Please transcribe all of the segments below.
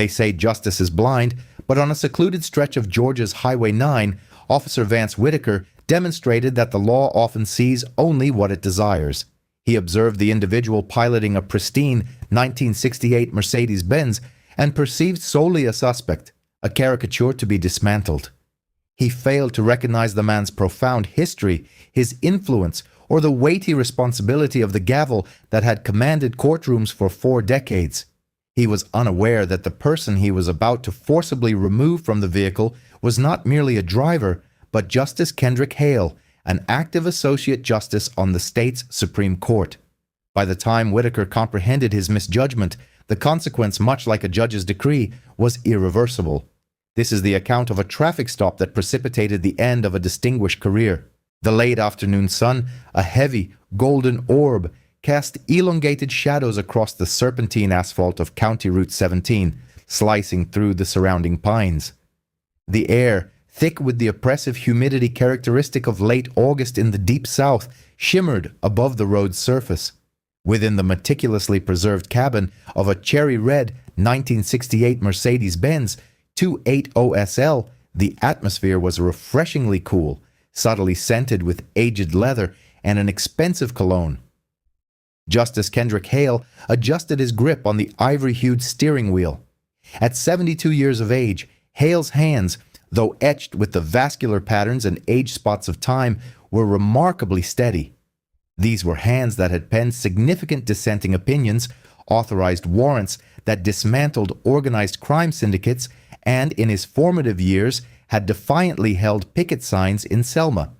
They say justice is blind, but on a secluded stretch of Georgia's Highway 9, Officer Vance Whitaker demonstrated that the law often sees only what it desires. He observed the individual piloting a pristine 1968 Mercedes-Benz and perceived solely a suspect, a caricature to be dismantled. He failed to recognize the man's profound history, his influence, or the weighty responsibility of the gavel that had commanded courtrooms for 4 decades. He was unaware that the person he was about to forcibly remove from the vehicle was not merely a driver, but Justice Kendrick Hale, an active associate justice on the state's Supreme Court. By the time Whitaker comprehended his misjudgment, the consequence, much like a judge's decree, was irreversible. This is the account of a traffic stop that precipitated the end of a distinguished career. The late afternoon sun, a heavy, golden orb, cast elongated shadows across the serpentine asphalt of County Route 17, slicing through the surrounding pines. The air, thick with the oppressive humidity characteristic of late August in the deep south, shimmered above the road's surface. Within the meticulously preserved cabin of a cherry-red 1968 Mercedes-Benz 280SL, the atmosphere was refreshingly cool, subtly scented with aged leather and an expensive cologne. Justice Kendrick Hale adjusted his grip on the ivory-hued steering wheel. At 72 years of age, Hale's hands, though etched with the vascular patterns and age spots of time, were remarkably steady. These were hands that had penned significant dissenting opinions, authorized warrants that dismantled organized crime syndicates, and in his formative years had defiantly held picket signs in Selma.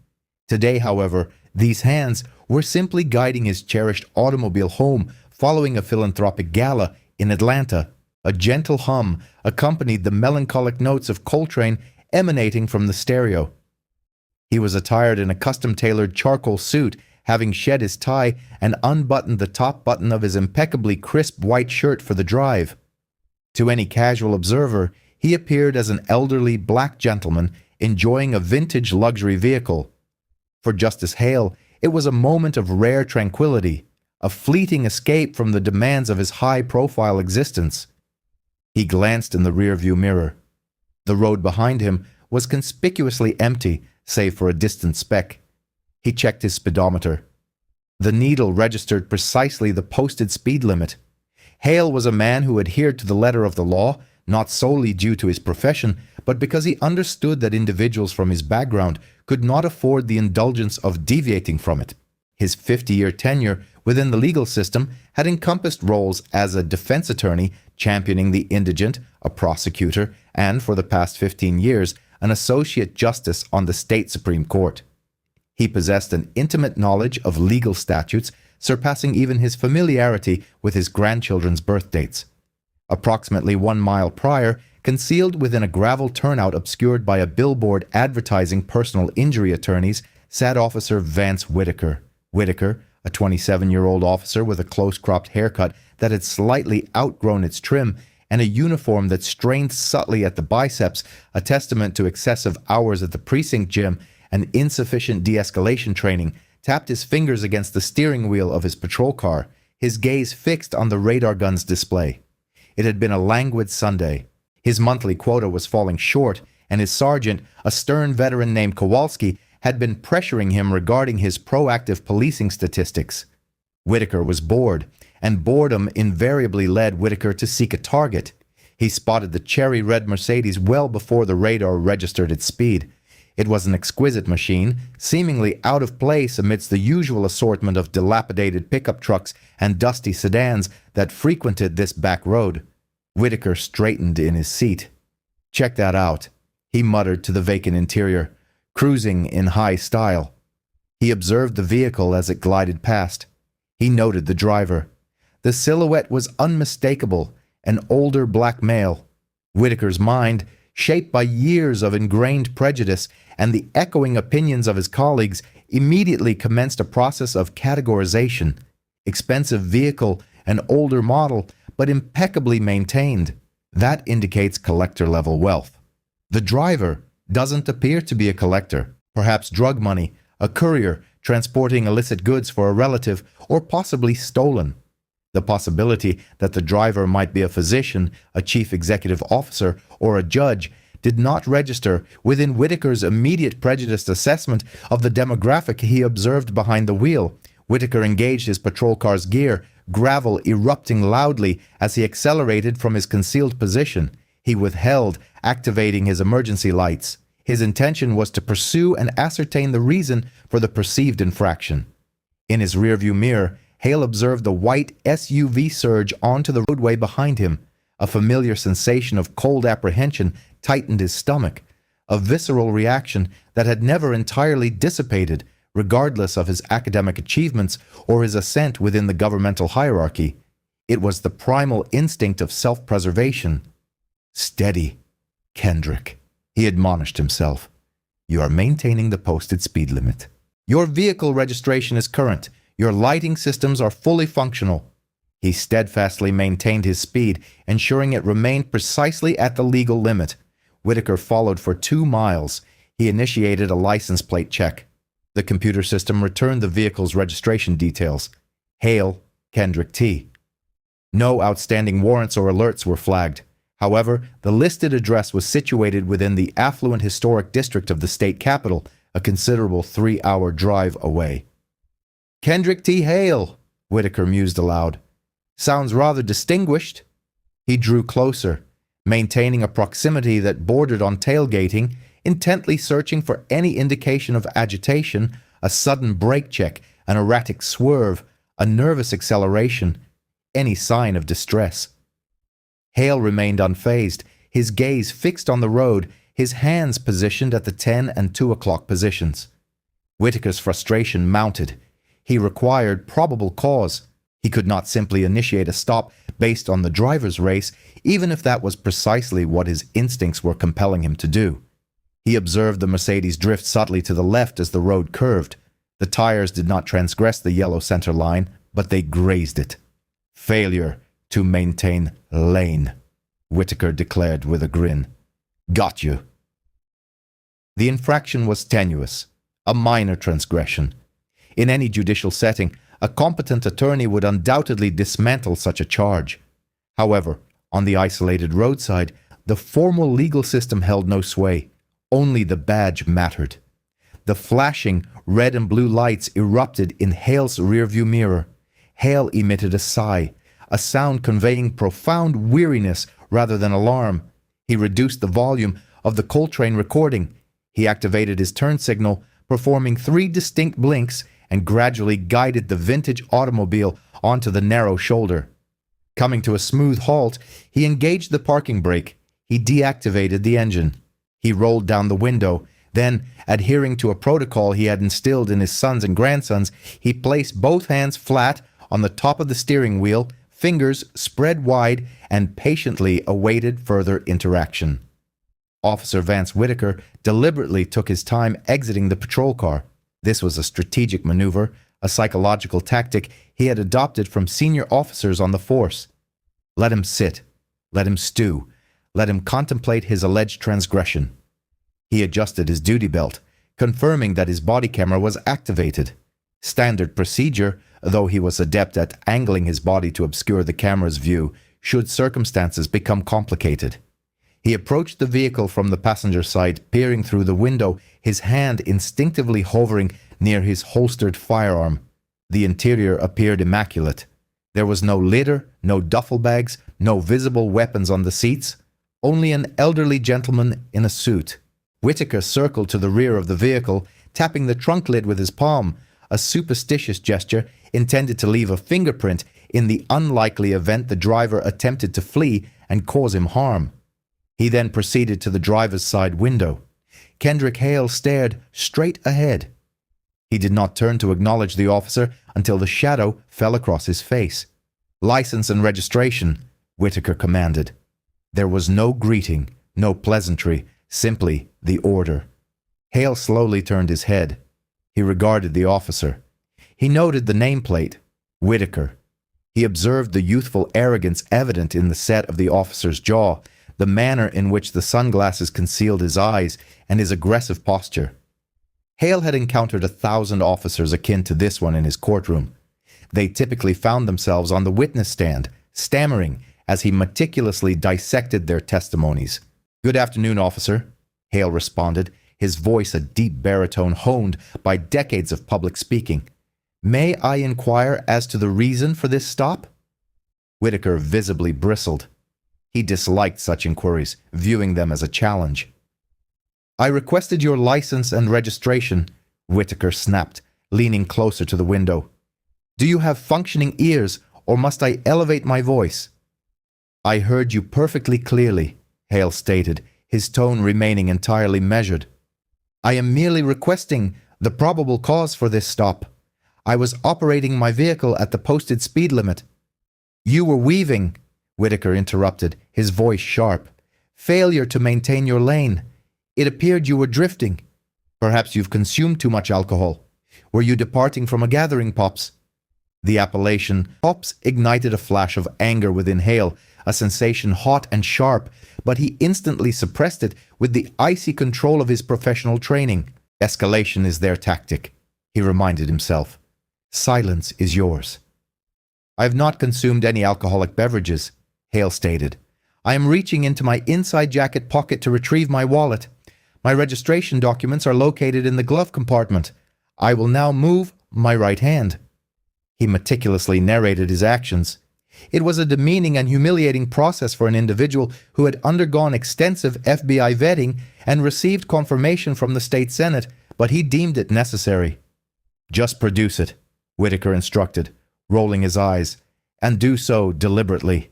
Today, however, these hands were simply guiding his cherished automobile home following a philanthropic gala in Atlanta. A gentle hum accompanied the melancholic notes of Coltrane emanating from the stereo. He was attired in a custom-tailored charcoal suit, having shed his tie and unbuttoned the top button of his impeccably crisp white shirt for the drive. To any casual observer, he appeared as an elderly black gentleman enjoying a vintage luxury vehicle. For Justice Hale, it was a moment of rare tranquility, a fleeting escape from the demands of his high-profile existence. He glanced in the rearview mirror. The road behind him was conspicuously empty, save for a distant speck. He checked his speedometer. The needle registered precisely the posted speed limit. Hale was a man who adhered to the letter of the law, not solely due to his profession, but because he understood that individuals from his background could not afford the indulgence of deviating from it. His 50-year tenure within the legal system had encompassed roles as a defense attorney championing the indigent, a prosecutor, and for the past 15 years, an associate justice on the state Supreme Court. He possessed an intimate knowledge of legal statutes, surpassing even his familiarity with his grandchildren's birth dates. Approximately 1 mile prior, concealed within a gravel turnout obscured by a billboard advertising personal injury attorneys, sat Officer Vance Whitaker. Whitaker, a 27-year-old officer with a close-cropped haircut that had slightly outgrown its trim and a uniform that strained subtly at the biceps, a testament to excessive hours at the precinct gym and insufficient de-escalation training, tapped his fingers against the steering wheel of his patrol car, his gaze fixed on the radar gun's display. It had been a languid Sunday. His monthly quota was falling short, and his sergeant, a stern veteran named Kowalski, had been pressuring him regarding his proactive policing statistics. Whitaker was bored, and boredom invariably led Whitaker to seek a target. He spotted the cherry-red Mercedes well before the radar registered its speed. It was an exquisite machine, seemingly out of place amidst the usual assortment of dilapidated pickup trucks and dusty sedans that frequented this back road. Whitaker straightened in his seat. "Check that out," he muttered to the vacant interior, cruising in high style. He observed the vehicle as it glided past. He noted the driver. The silhouette was unmistakable, an older black male. Whitaker's mind, shaped by years of ingrained prejudice and the echoing opinions of his colleagues, immediately commenced a process of categorization. Expensive vehicle, an older model, but impeccably maintained. That indicates collector-level wealth. The driver doesn't appear to be a collector. Perhaps drug money, a courier transporting illicit goods for a relative, or possibly stolen. The possibility that the driver might be a physician, a chief executive officer, or a judge did not register within Whitaker's immediate prejudiced assessment of the demographic he observed behind the wheel. Whitaker engaged his patrol car's gear, gravel erupting loudly as he accelerated from his concealed position. He withheld, activating his emergency lights. His intention was to pursue and ascertain the reason for the perceived infraction. In his rearview mirror, Hale observed the white SUV surge onto the roadway behind him. A familiar sensation of cold apprehension tightened his stomach, a visceral reaction that had never entirely dissipated, regardless of his academic achievements or his ascent within the governmental hierarchy. It was the primal instinct of self-preservation. "Steady, Kendrick," he admonished himself. "You are maintaining the posted speed limit. Your vehicle registration is current. Your lighting systems are fully functional." He steadfastly maintained his speed, ensuring it remained precisely at the legal limit. Whitaker followed for 2 miles. He initiated a license plate check. The computer system returned the vehicle's registration details. Hale, Kendrick T. No outstanding warrants or alerts were flagged. However, the listed address was situated within the affluent historic district of the state capital, a considerable 3-hour drive away. "Kendrick T. Hale," Whitaker mused aloud. "Sounds rather distinguished." He drew closer, maintaining a proximity that bordered on tailgating, intently searching for any indication of agitation, a sudden brake check, an erratic swerve, a nervous acceleration, any sign of distress. Hale remained unfazed, his gaze fixed on the road, his hands positioned at the 10 and 2 o'clock positions. Whitaker's frustration mounted. He required probable cause. He could not simply initiate a stop based on the driver's race, even if that was precisely what his instincts were compelling him to do. He observed the Mercedes drift subtly to the left as the road curved. The tires did not transgress the yellow center line, but they grazed it. "Failure to maintain lane," Whitaker declared with a grin. "Got you." The infraction was tenuous, a minor transgression. In any judicial setting, a competent attorney would undoubtedly dismantle such a charge. However, on the isolated roadside, the formal legal system held no sway. Only the badge mattered. The flashing red and blue lights erupted in Hale's rearview mirror. Hale emitted a sigh, a sound conveying profound weariness rather than alarm. He reduced the volume of the Coltrane recording. He activated his turn signal, performing 3 distinct blinks, and gradually guided the vintage automobile onto the narrow shoulder. Coming to a smooth halt, he engaged the parking brake. He deactivated the engine. He rolled down the window. Then, adhering to a protocol he had instilled in his sons and grandsons, he placed both hands flat on the top of the steering wheel, fingers spread wide, and patiently awaited further interaction. Officer Vance Whitaker deliberately took his time exiting the patrol car. This was a strategic maneuver, a psychological tactic he had adopted from senior officers on the force. Let him sit. Let him stew. Let him contemplate his alleged transgression. He adjusted his duty belt, confirming that his body camera was activated. Standard procedure, though he was adept at angling his body to obscure the camera's view, should circumstances become complicated. He approached the vehicle from the passenger side, peering through the window, his hand instinctively hovering near his holstered firearm. The interior appeared immaculate. There was no litter, no duffel bags, no visible weapons on the seats, only an elderly gentleman in a suit. Whitaker circled to the rear of the vehicle, tapping the trunk lid with his palm, a superstitious gesture intended to leave a fingerprint in the unlikely event the driver attempted to flee and cause him harm. He then proceeded to the driver's side window. Kendrick Hale stared straight ahead. He did not turn to acknowledge the officer until the shadow fell across his face. "License and registration," Whitaker commanded. There was no greeting, no pleasantry, simply the order. Hale slowly turned his head. He regarded the officer. He noted the nameplate, Whitaker. He observed the youthful arrogance evident in the set of the officer's jaw, the manner in which the sunglasses concealed his eyes, and his aggressive posture. Hale had encountered 1,000 officers akin to this one in his courtroom. They typically found themselves on the witness stand, stammering as he meticulously dissected their testimonies. "Good afternoon, officer," Hale responded, his voice a deep baritone honed by decades of public speaking. "May I inquire as to the reason for this stop?" Whitaker visibly bristled. He disliked such inquiries, viewing them as a challenge. "I requested your license and registration," Whitaker snapped, leaning closer to the window. "Do you have functioning ears, or must I elevate my voice?" "I heard you perfectly clearly," Hale stated, his tone remaining entirely measured. "I am merely requesting the probable cause for this stop. I was operating my vehicle at the posted speed limit." "You were weaving," Whitaker interrupted, his voice sharp. "Failure to maintain your lane. It appeared you were drifting. Perhaps you've consumed too much alcohol. Were you departing from a gathering, Pops?" The appellation Pops ignited a flash of anger within Hale, a sensation hot and sharp, but he instantly suppressed it with the icy control of his professional training. "Escalation is their tactic," he reminded himself. "Silence is yours." "I have not consumed any alcoholic beverages," Hale stated. "I am reaching into my inside jacket pocket to retrieve my wallet. My registration documents are located in the glove compartment. I will now move my right hand." He meticulously narrated his actions. It was a demeaning and humiliating process for an individual who had undergone extensive FBI vetting and received confirmation from the state Senate, but he deemed it necessary. "Just produce it," Whitaker instructed, rolling his eyes, "and do so deliberately."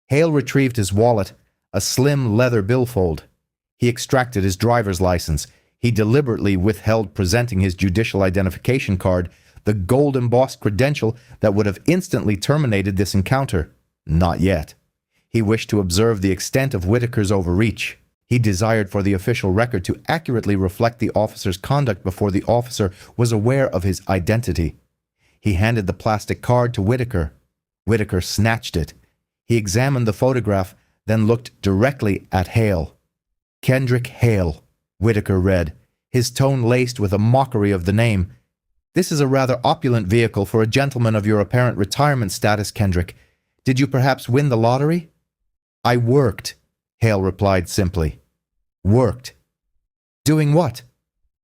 Hale retrieved his wallet, a slim leather billfold. He extracted his driver's license. He deliberately withheld presenting his judicial identification card, the gold-embossed credential that would have instantly terminated this encounter. Not yet. He wished to observe the extent of Whitaker's overreach. He desired for the official record to accurately reflect the officer's conduct before the officer was aware of his identity. He handed the plastic card to Whitaker. Whitaker snatched it. He examined the photograph, then looked directly at Hale. "Kendrick Hale," Whitaker read, his tone laced with a mockery of the name. "This is a rather opulent vehicle for a gentleman of your apparent retirement status, Kendrick. Did you perhaps win the lottery?" "I worked," Hale replied simply. "Worked? Doing what?"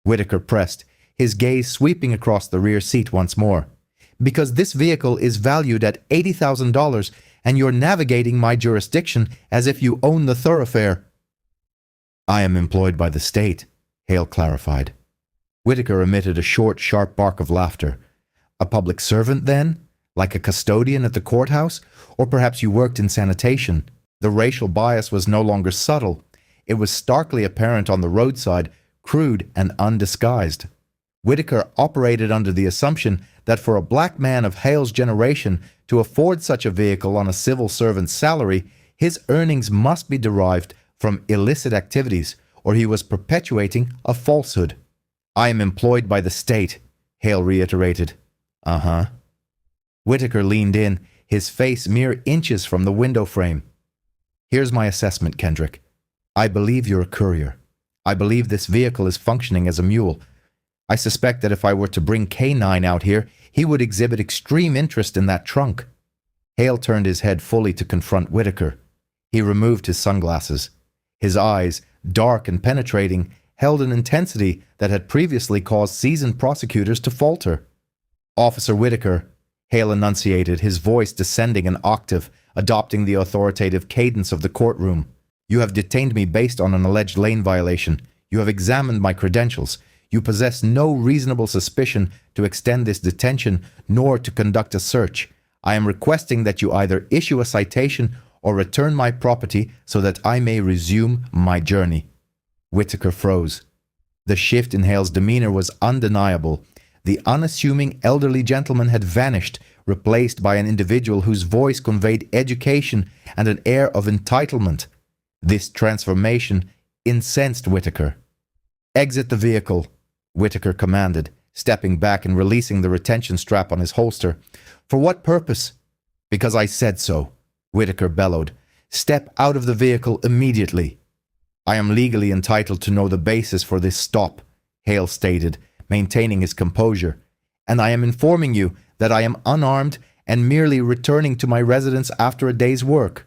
Whitaker pressed, his gaze sweeping across the rear seat once more. "Because this vehicle is valued at $80,000 and you're navigating my jurisdiction as if you own the thoroughfare." "I am employed by the state," Hale clarified. Whitaker emitted a short, sharp bark of laughter. "A public servant, then? Like a custodian at the courthouse? Or perhaps you worked in sanitation?" The racial bias was no longer subtle. It was starkly apparent on the roadside, crude and undisguised. Whitaker operated under the assumption that for a black man of Hale's generation to afford such a vehicle on a civil servant's salary, his earnings must be derived from illicit activities, or he was perpetuating a falsehood. "I am employed by the state," Hale reiterated. "Uh-huh." Whitaker leaned in, his face mere inches from the window frame. "Here's my assessment, Kendrick. I believe you're a courier. I believe this vehicle is functioning as a mule. I suspect that if I were to bring K9 out here, he would exhibit extreme interest in that trunk." Hale turned his head fully to confront Whitaker. He removed his sunglasses. His eyes, dark and penetrating, held an intensity that had previously caused seasoned prosecutors to falter. "Officer Whitaker," Hale enunciated, his voice descending an octave, adopting the authoritative cadence of the courtroom. "You have detained me based on an alleged lane violation. You have examined my credentials. You possess no reasonable suspicion to extend this detention nor to conduct a search. I am requesting that you either issue a citation or return my property so that I may resume my journey." Whitaker froze. The shift in Hale's demeanor was undeniable. The unassuming elderly gentleman had vanished, replaced by an individual whose voice conveyed education and an air of entitlement. This transformation incensed Whitaker. "Exit the vehicle," Whitaker commanded, stepping back and releasing the retention strap on his holster. "For what purpose?" "Because I said so," Whitaker bellowed. "Step out of the vehicle immediately." "I am legally entitled to know the basis for this stop," Hale stated, maintaining his composure. "And I am informing you that I am unarmed and merely returning to my residence after a day's work."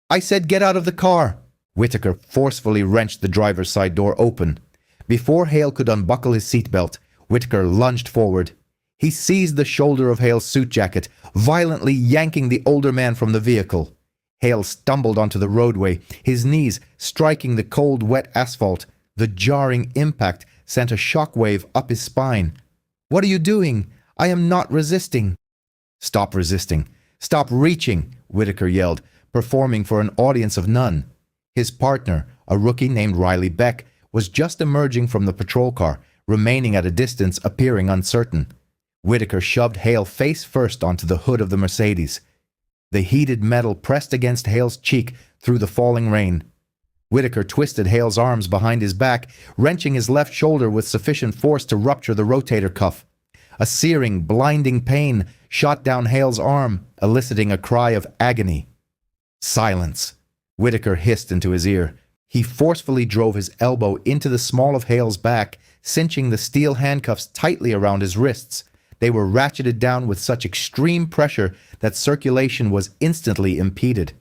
"I said get out of the car!" Whitaker forcefully wrenched the driver's side door open. Before Hale could unbuckle his seatbelt, Whitaker lunged forward. He seized the shoulder of Hale's suit jacket, violently yanking the older man from the vehicle. Hale stumbled onto the roadway, his knees striking the cold, wet asphalt. The jarring impact sent a shockwave up his spine. "What are you doing? I am not resisting." "Stop resisting. Stop reaching," Whitaker yelled, performing for an audience of none. His partner, a rookie named Riley Beck, was just emerging from the patrol car, remaining at a distance, appearing uncertain. Whitaker shoved Hale face first onto the hood of the Mercedes. The heated metal pressed against Hale's cheek through the falling rain. Whitaker twisted Hale's arms behind his back, wrenching his left shoulder with sufficient force to rupture the rotator cuff. A searing, blinding pain shot down Hale's arm, eliciting a cry of agony. "Silence," Whitaker hissed into his ear. He forcefully drove his elbow into the small of Hale's back, cinching the steel handcuffs tightly around his wrists. They were ratcheted down with such extreme pressure that circulation was instantly impeded.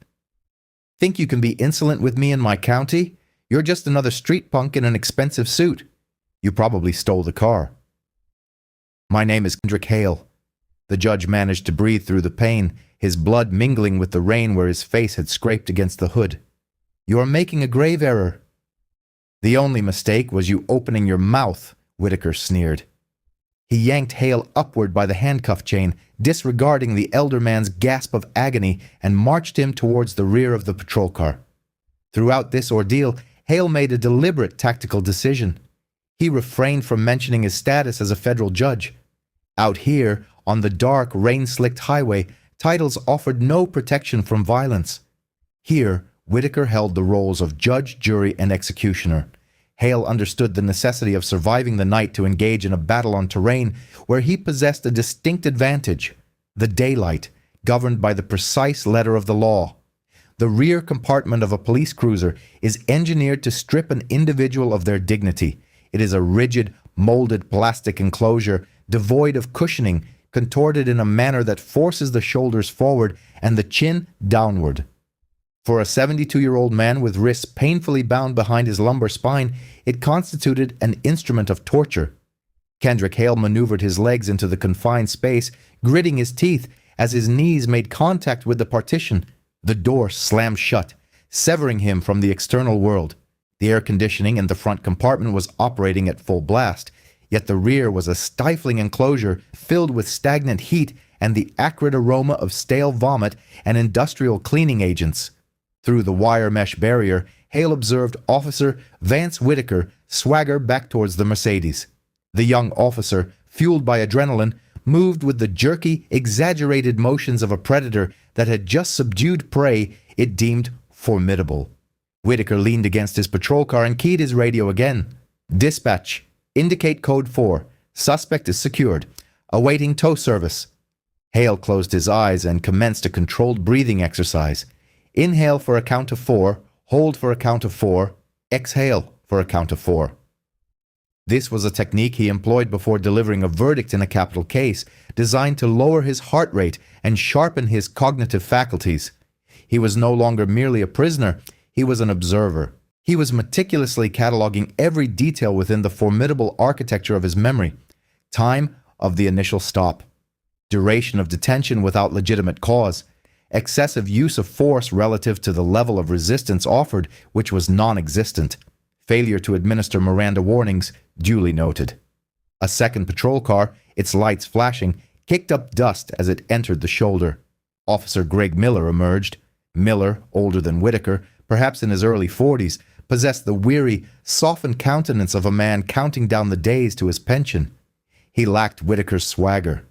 "Think you can be insolent with me in my county? You're just another street punk in an expensive suit. You probably stole the car." "My name is Kendrick Hale." The judge managed to breathe through the pain, his blood mingling with the rain where his face had scraped against the hood. "You are making a grave error." "The only mistake was you opening your mouth," Whitaker sneered. He yanked Hale upward by the handcuff chain, disregarding the elder man's gasp of agony, and marched him towards the rear of the patrol car. Throughout this ordeal, Hale made a deliberate tactical decision. He refrained from mentioning his status as a federal judge. Out here, on the dark, rain-slicked highway, titles offered no protection from violence. Here, Whitaker held the roles of judge, jury, and executioner. Hale understood the necessity of surviving the night to engage in a battle on terrain where he possessed a distinct advantage: the daylight, governed by the precise letter of the law. The rear compartment of a police cruiser is engineered to strip an individual of their dignity. It is a rigid, molded plastic enclosure, devoid of cushioning, contorted in a manner that forces the shoulders forward and the chin downward. For a 72-year-old man with wrists painfully bound behind his lumbar spine, it constituted an instrument of torture. Kendrick Hale maneuvered his legs into the confined space, gritting his teeth as his knees made contact with the partition. The door slammed shut, severing him from the external world. The air conditioning in the front compartment was operating at full blast, yet the rear was a stifling enclosure filled with stagnant heat and the acrid aroma of stale vomit and industrial cleaning agents. Through the wire mesh barrier, Hale observed Officer Vance Whitaker swagger back towards the Mercedes. The young officer, fueled by adrenaline, moved with the jerky, exaggerated motions of a predator that had just subdued prey it deemed formidable. Whitaker leaned against his patrol car and keyed his radio again. "Dispatch, indicate code 4. Suspect is secured. Awaiting tow service." Hale closed his eyes and commenced a controlled breathing exercise. Inhale for a count of 4, hold for a count of 4, exhale for a count of 4. This was a technique he employed before delivering a verdict in a capital case, designed to lower his heart rate and sharpen his cognitive faculties. He was no longer merely a prisoner, he was an observer. He was meticulously cataloging every detail within the formidable architecture of his memory. Time of the initial stop. Duration of detention without legitimate cause. Excessive use of force relative to the level of resistance offered, which was non-existent. Failure to administer Miranda warnings, duly noted. A second patrol car, its lights flashing, kicked up dust as it entered the shoulder. Officer Greg Miller emerged. Miller, older than Whitaker, perhaps in his early 40s, possessed the weary, softened countenance of a man counting down the days to his pension. He lacked Whitaker's swagger.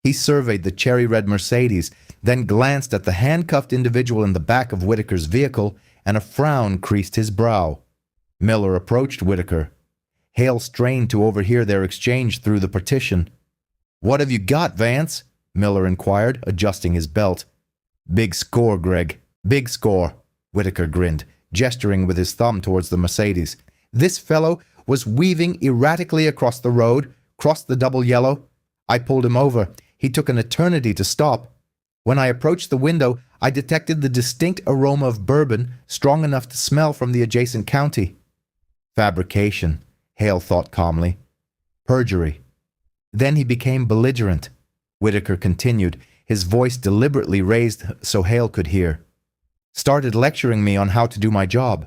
He surveyed the cherry-red Mercedes, then glanced at the handcuffed individual in the back of Whitaker's vehicle, and a frown creased his brow. Miller approached Whitaker. Hale strained to overhear their exchange through the partition. "What have you got, Vance?" Miller inquired, adjusting his belt. "Big score, Greg. Big score," Whitaker grinned, gesturing with his thumb towards the Mercedes. This fellow was weaving erratically across the road, crossed the double yellow. I pulled him over. He took an eternity to stop. When I approached the window, I detected the distinct aroma of bourbon, strong enough to smell from the adjacent county. Fabrication, Hale thought calmly. Perjury. Then he became belligerent. Whitaker continued, his voice deliberately raised so Hale could hear. Started lecturing me on how to do my job.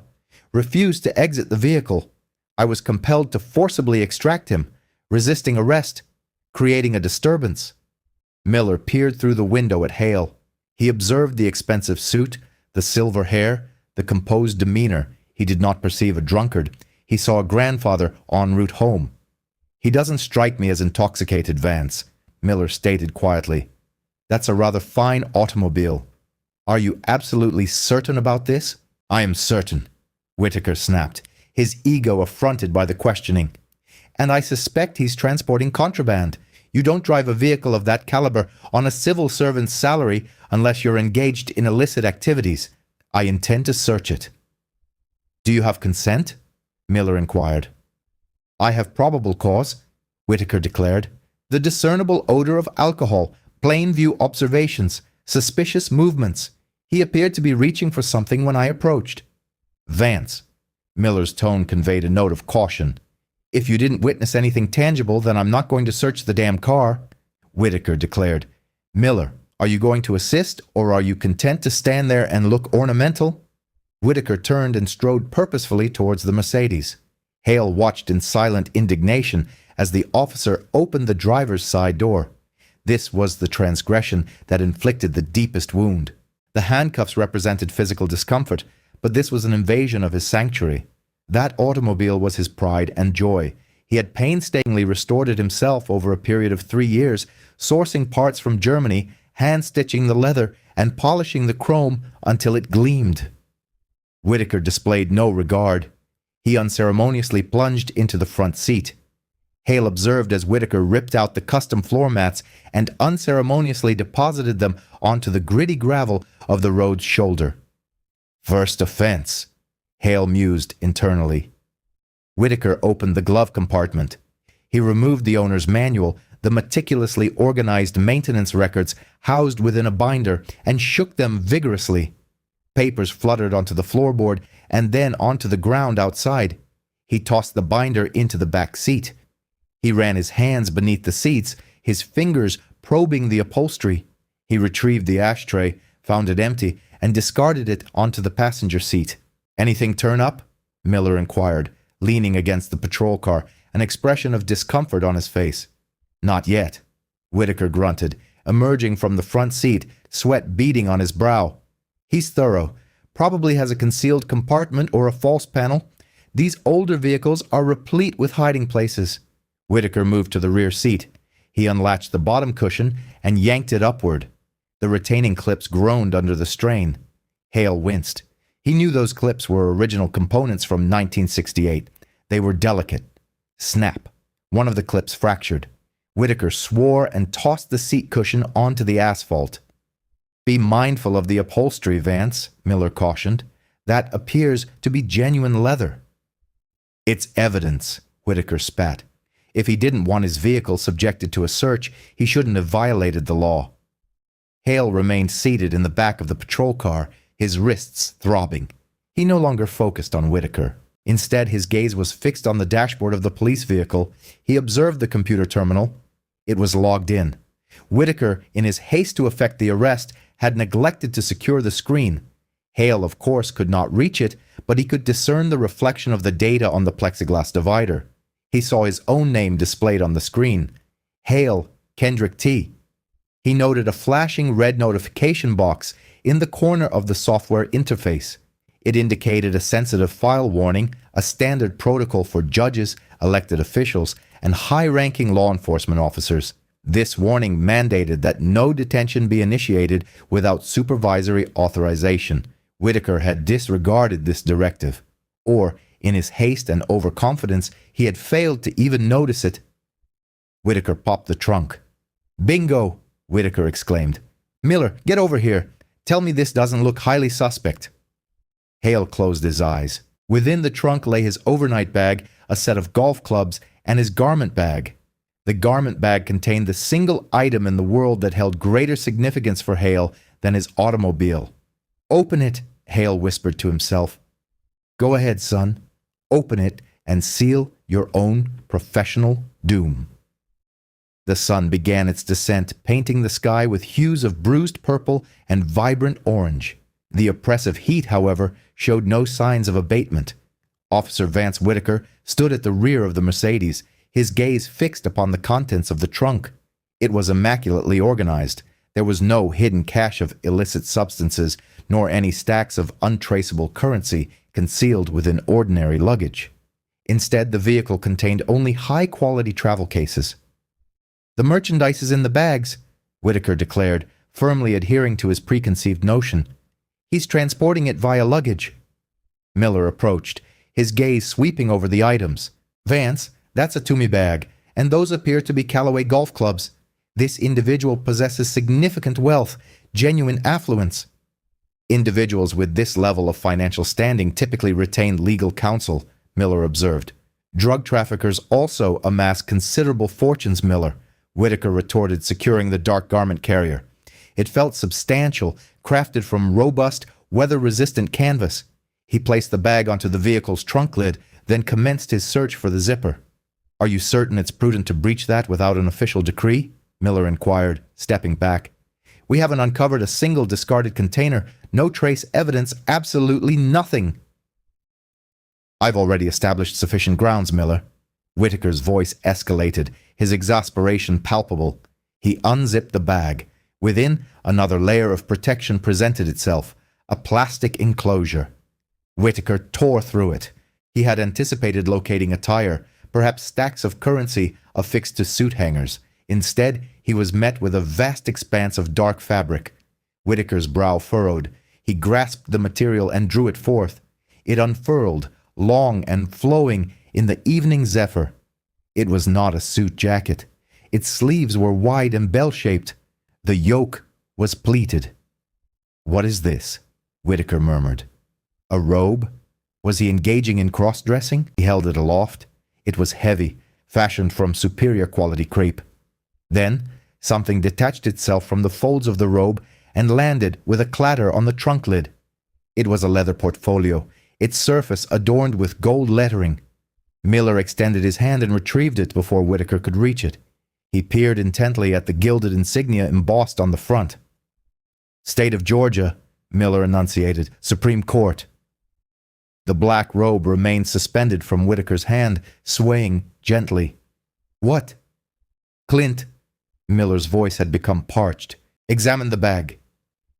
Refused to exit the vehicle. I was compelled to forcibly extract him, resisting arrest, creating a disturbance. Miller peered through the window at Hale. He observed the expensive suit, the silver hair, the composed demeanor. He did not perceive a drunkard. He saw a grandfather en route home. He doesn't strike me as intoxicated, Vance, Miller stated quietly. That's a rather fine automobile. Are you absolutely certain about this? I am certain, Whitaker snapped, his ego affronted by the questioning. And I suspect he's transporting contraband. You don't drive a vehicle of that caliber on a civil servant's salary unless you're engaged in illicit activities. I intend to search it. Do you have consent? Miller inquired. I have probable cause, Whitaker declared. The discernible odor of alcohol, plain view observations, suspicious movements. He appeared to be reaching for something when I approached. Vance. Miller's tone conveyed a note of caution. If you didn't witness anything tangible, then I'm not going to search the damn car, Whitaker declared. Miller, are you going to assist, or are you content to stand there and look ornamental? Whitaker turned and strode purposefully towards the Mercedes. Hale watched in silent indignation as the officer opened the driver's side door. This was the transgression that inflicted the deepest wound. The handcuffs represented physical discomfort, but this was an invasion of his sanctuary. That automobile was his pride and joy. He had painstakingly restored it himself over a period of 3 years, sourcing parts from Germany, hand-stitching the leather, and polishing the chrome until it gleamed. Whitaker displayed no regard. He unceremoniously plunged into the front seat. Hale observed as Whitaker ripped out the custom floor mats and unceremoniously deposited them onto the gritty gravel of the road's shoulder. First offense, Hale mused internally. Whitaker opened the glove compartment. He removed the owner's manual, the meticulously organized maintenance records housed within a binder, and shook them vigorously. Papers fluttered onto the floorboard and then onto the ground outside. He tossed the binder into the back seat. He ran his hands beneath the seats, his fingers probing the upholstery. He retrieved the ashtray, found it empty, and discarded it onto the passenger seat. Anything turn up? Miller inquired, leaning against the patrol car, an expression of discomfort on his face. Not yet, Whitaker grunted, emerging from the front seat, sweat beading on his brow. He's thorough. Probably has a concealed compartment or a false panel. These older vehicles are replete with hiding places. Whitaker moved to the rear seat. He unlatched the bottom cushion and yanked it upward. The retaining clips groaned under the strain. Hale winced. He knew those clips were original components from 1968. They were delicate. Snap. One of the clips fractured. Whitaker swore and tossed the seat cushion onto the asphalt. Be mindful of the upholstery, Vance, Miller cautioned. That appears to be genuine leather. It's evidence, Whitaker spat. If he didn't want his vehicle subjected to a search, he shouldn't have violated the law. Hale remained seated in the back of the patrol car, his wrists throbbing. He no longer focused on Whitaker. Instead, his gaze was fixed on the dashboard of the police vehicle. He observed the computer terminal. It was logged in. Whitaker, in his haste to effect the arrest, had neglected to secure the screen. Hale, of course, could not reach it, but he could discern the reflection of the data on the plexiglass divider. He saw his own name displayed on the screen. Hale, Kendrick T. He noted a flashing red notification box in the corner of the software interface. It indicated a sensitive file warning, a standard protocol for judges, elected officials, and high-ranking law enforcement officers. This warning mandated that no detention be initiated without supervisory authorization. Whitaker had disregarded this directive. Or, in his haste and overconfidence, he had failed to even notice it. Whitaker popped the trunk. Bingo! Whitaker exclaimed. Miller, get over here. Tell me this doesn't look highly suspect. Hale closed his eyes. Within the trunk lay his overnight bag, a set of golf clubs, and his garment bag. The garment bag contained the single item in the world that held greater significance for Hale than his automobile. "Open it," Hale whispered to himself. "Go ahead, son. Open it and seal your own professional doom." The sun began its descent, painting the sky with hues of bruised purple and vibrant orange. The oppressive heat, however, showed no signs of abatement. Officer Vance Whitaker stood at the rear of the Mercedes, his gaze fixed upon the contents of the trunk. It was immaculately organized. There was no hidden cache of illicit substances, nor any stacks of untraceable currency concealed within ordinary luggage. Instead, the vehicle contained only high-quality travel cases. "The merchandise is in the bags," Whitaker declared, firmly adhering to his preconceived notion. "He's transporting it via luggage." Miller approached, his gaze sweeping over the items. "Vance, that's a Toomey bag, and those appear to be Callaway golf clubs. This individual possesses significant wealth, genuine affluence." "Individuals with this level of financial standing typically retain legal counsel," Miller observed. "Drug traffickers also amass considerable fortunes, Miller," Whitaker retorted, securing the dark garment carrier. It felt substantial, crafted from robust, weather-resistant canvas. He placed the bag onto the vehicle's trunk lid, then commenced his search for the zipper. "Are you certain it's prudent to breach that without an official decree?" Miller inquired, stepping back. "We haven't uncovered a single discarded container, no trace evidence, absolutely nothing." "I've already established sufficient grounds, Miller." Whitaker's voice escalated, his exasperation palpable. He unzipped the bag. Within, another layer of protection presented itself, a plastic enclosure. Whitaker tore through it. He had anticipated locating a tire, perhaps stacks of currency affixed to suit hangers. Instead, he was met with a vast expanse of dark fabric. Whitaker's brow furrowed. He grasped the material and drew it forth. It unfurled, long and flowing in the evening zephyr. It was not a suit jacket. Its sleeves were wide and bell-shaped. The yoke was pleated. "What is this?" Whitaker murmured. "A robe? Was he engaging in cross-dressing?" He held it aloft. It was heavy, fashioned from superior quality crepe. Then, something detached itself from the folds of the robe and landed with a clatter on the trunk lid. It was a leather portfolio, its surface adorned with gold lettering. Miller extended his hand and retrieved it before Whitaker could reach it. He peered intently at the gilded insignia embossed on the front. "State of Georgia," Miller enunciated. "Supreme Court." The black robe remained suspended from Whitaker's hand, swaying gently. "What?" "Clint." Miller's voice had become parched. "Examine the bag."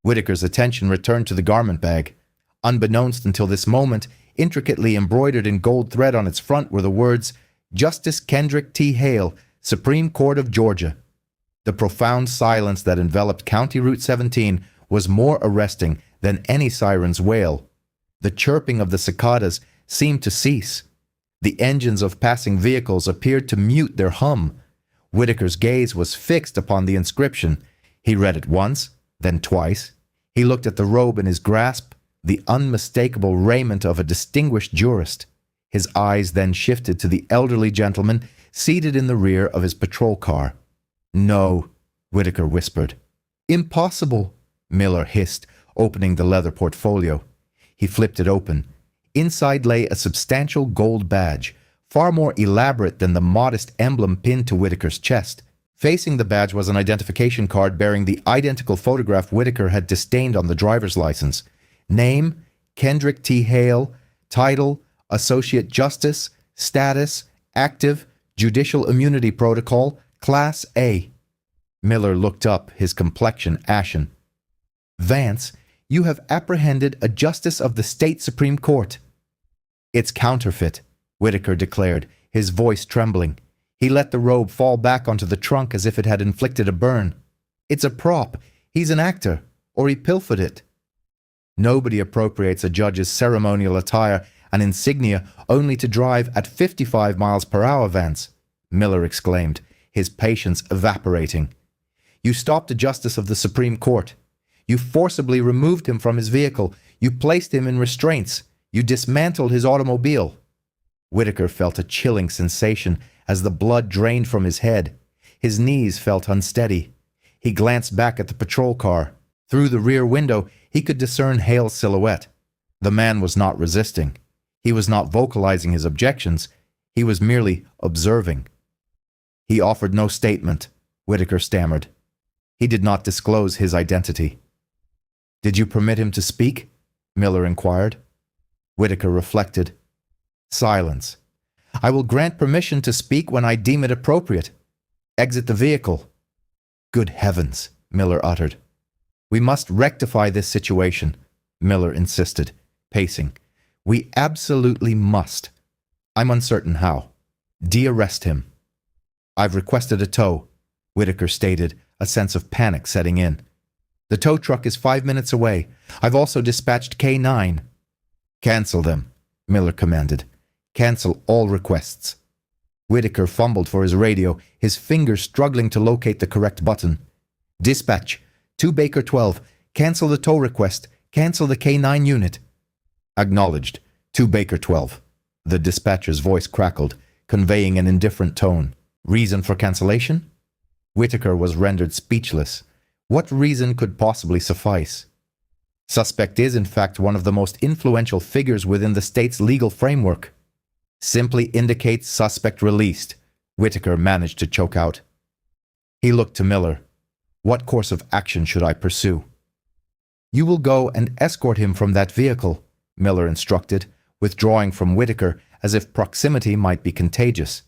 Whitaker's attention returned to the garment bag. Unbeknownst until this moment, intricately embroidered in gold thread on its front were the words, "Justice Kendrick T. Hale, Supreme Court of Georgia." The profound silence that enveloped County Route 17 was more arresting than any siren's wail. The chirping of the cicadas seemed to cease. The engines of passing vehicles appeared to mute their hum. Whitaker's gaze was fixed upon the inscription. He read it once, then twice. He looked at the robe in his grasp, the unmistakable raiment of a distinguished jurist. His eyes then shifted to the elderly gentleman seated in the rear of his patrol car. "No," Whitaker whispered. "Impossible," Miller hissed, opening the leather portfolio. He flipped it open. Inside lay a substantial gold badge, far more elaborate than the modest emblem pinned to Whitaker's chest. Facing the badge was an identification card bearing the identical photograph Whitaker had disdained on the driver's license. Name, Kendrick T. Hale. Title, Associate Justice. Status, Active. Judicial Immunity Protocol, Class A. Miller looked up, his complexion ashen. "Vance, you have apprehended a justice of the state Supreme Court." "It's counterfeit," Whitaker declared, his voice trembling. He let the robe fall back onto the trunk as if it had inflicted a burn. "It's a prop. He's an actor. Or he pilfered it." "Nobody appropriates a judge's ceremonial attire and insignia only to drive at 55 miles per hour, Vance," Miller exclaimed, his patience evaporating. "You stopped a justice of the Supreme Court. You forcibly removed him from his vehicle. You placed him in restraints. You dismantled his automobile." Whitaker felt a chilling sensation as the blood drained from his head. His knees felt unsteady. He glanced back at the patrol car. Through the rear window, he could discern Hale's silhouette. The man was not resisting. He was not vocalizing his objections. He was merely observing. He offered no statement, Whitaker stammered. He did not disclose his identity. "Did you permit him to speak?" Miller inquired. Whitaker reflected. Silence. "I will grant permission to speak when I deem it appropriate. Exit the vehicle." "Good heavens," Miller uttered. "We must rectify this situation," Miller insisted, pacing. "We absolutely must. I'm uncertain how. De-arrest him." "I've requested a tow," Whitaker stated, a sense of panic setting in. "The tow truck is 5 minutes away. I've also dispatched K9. "Cancel them," Miller commanded. "Cancel all requests." Whitaker fumbled for his radio, his fingers struggling to locate the correct button. "Dispatch, 2 Baker 12. Cancel the tow request. Cancel the K9 unit." "Acknowledged. 2 Baker 12. The dispatcher's voice crackled, conveying an indifferent tone. "Reason for cancellation?" Whitaker was rendered speechless. What reason could possibly suffice? "Suspect is, in fact, one of the most influential figures within the state's legal framework." "Simply indicates suspect released," Whitaker managed to choke out. He looked to Miller. "What course of action should I pursue?" "You will go and escort him from that vehicle," Miller instructed, withdrawing from Whitaker as if proximity might be contagious.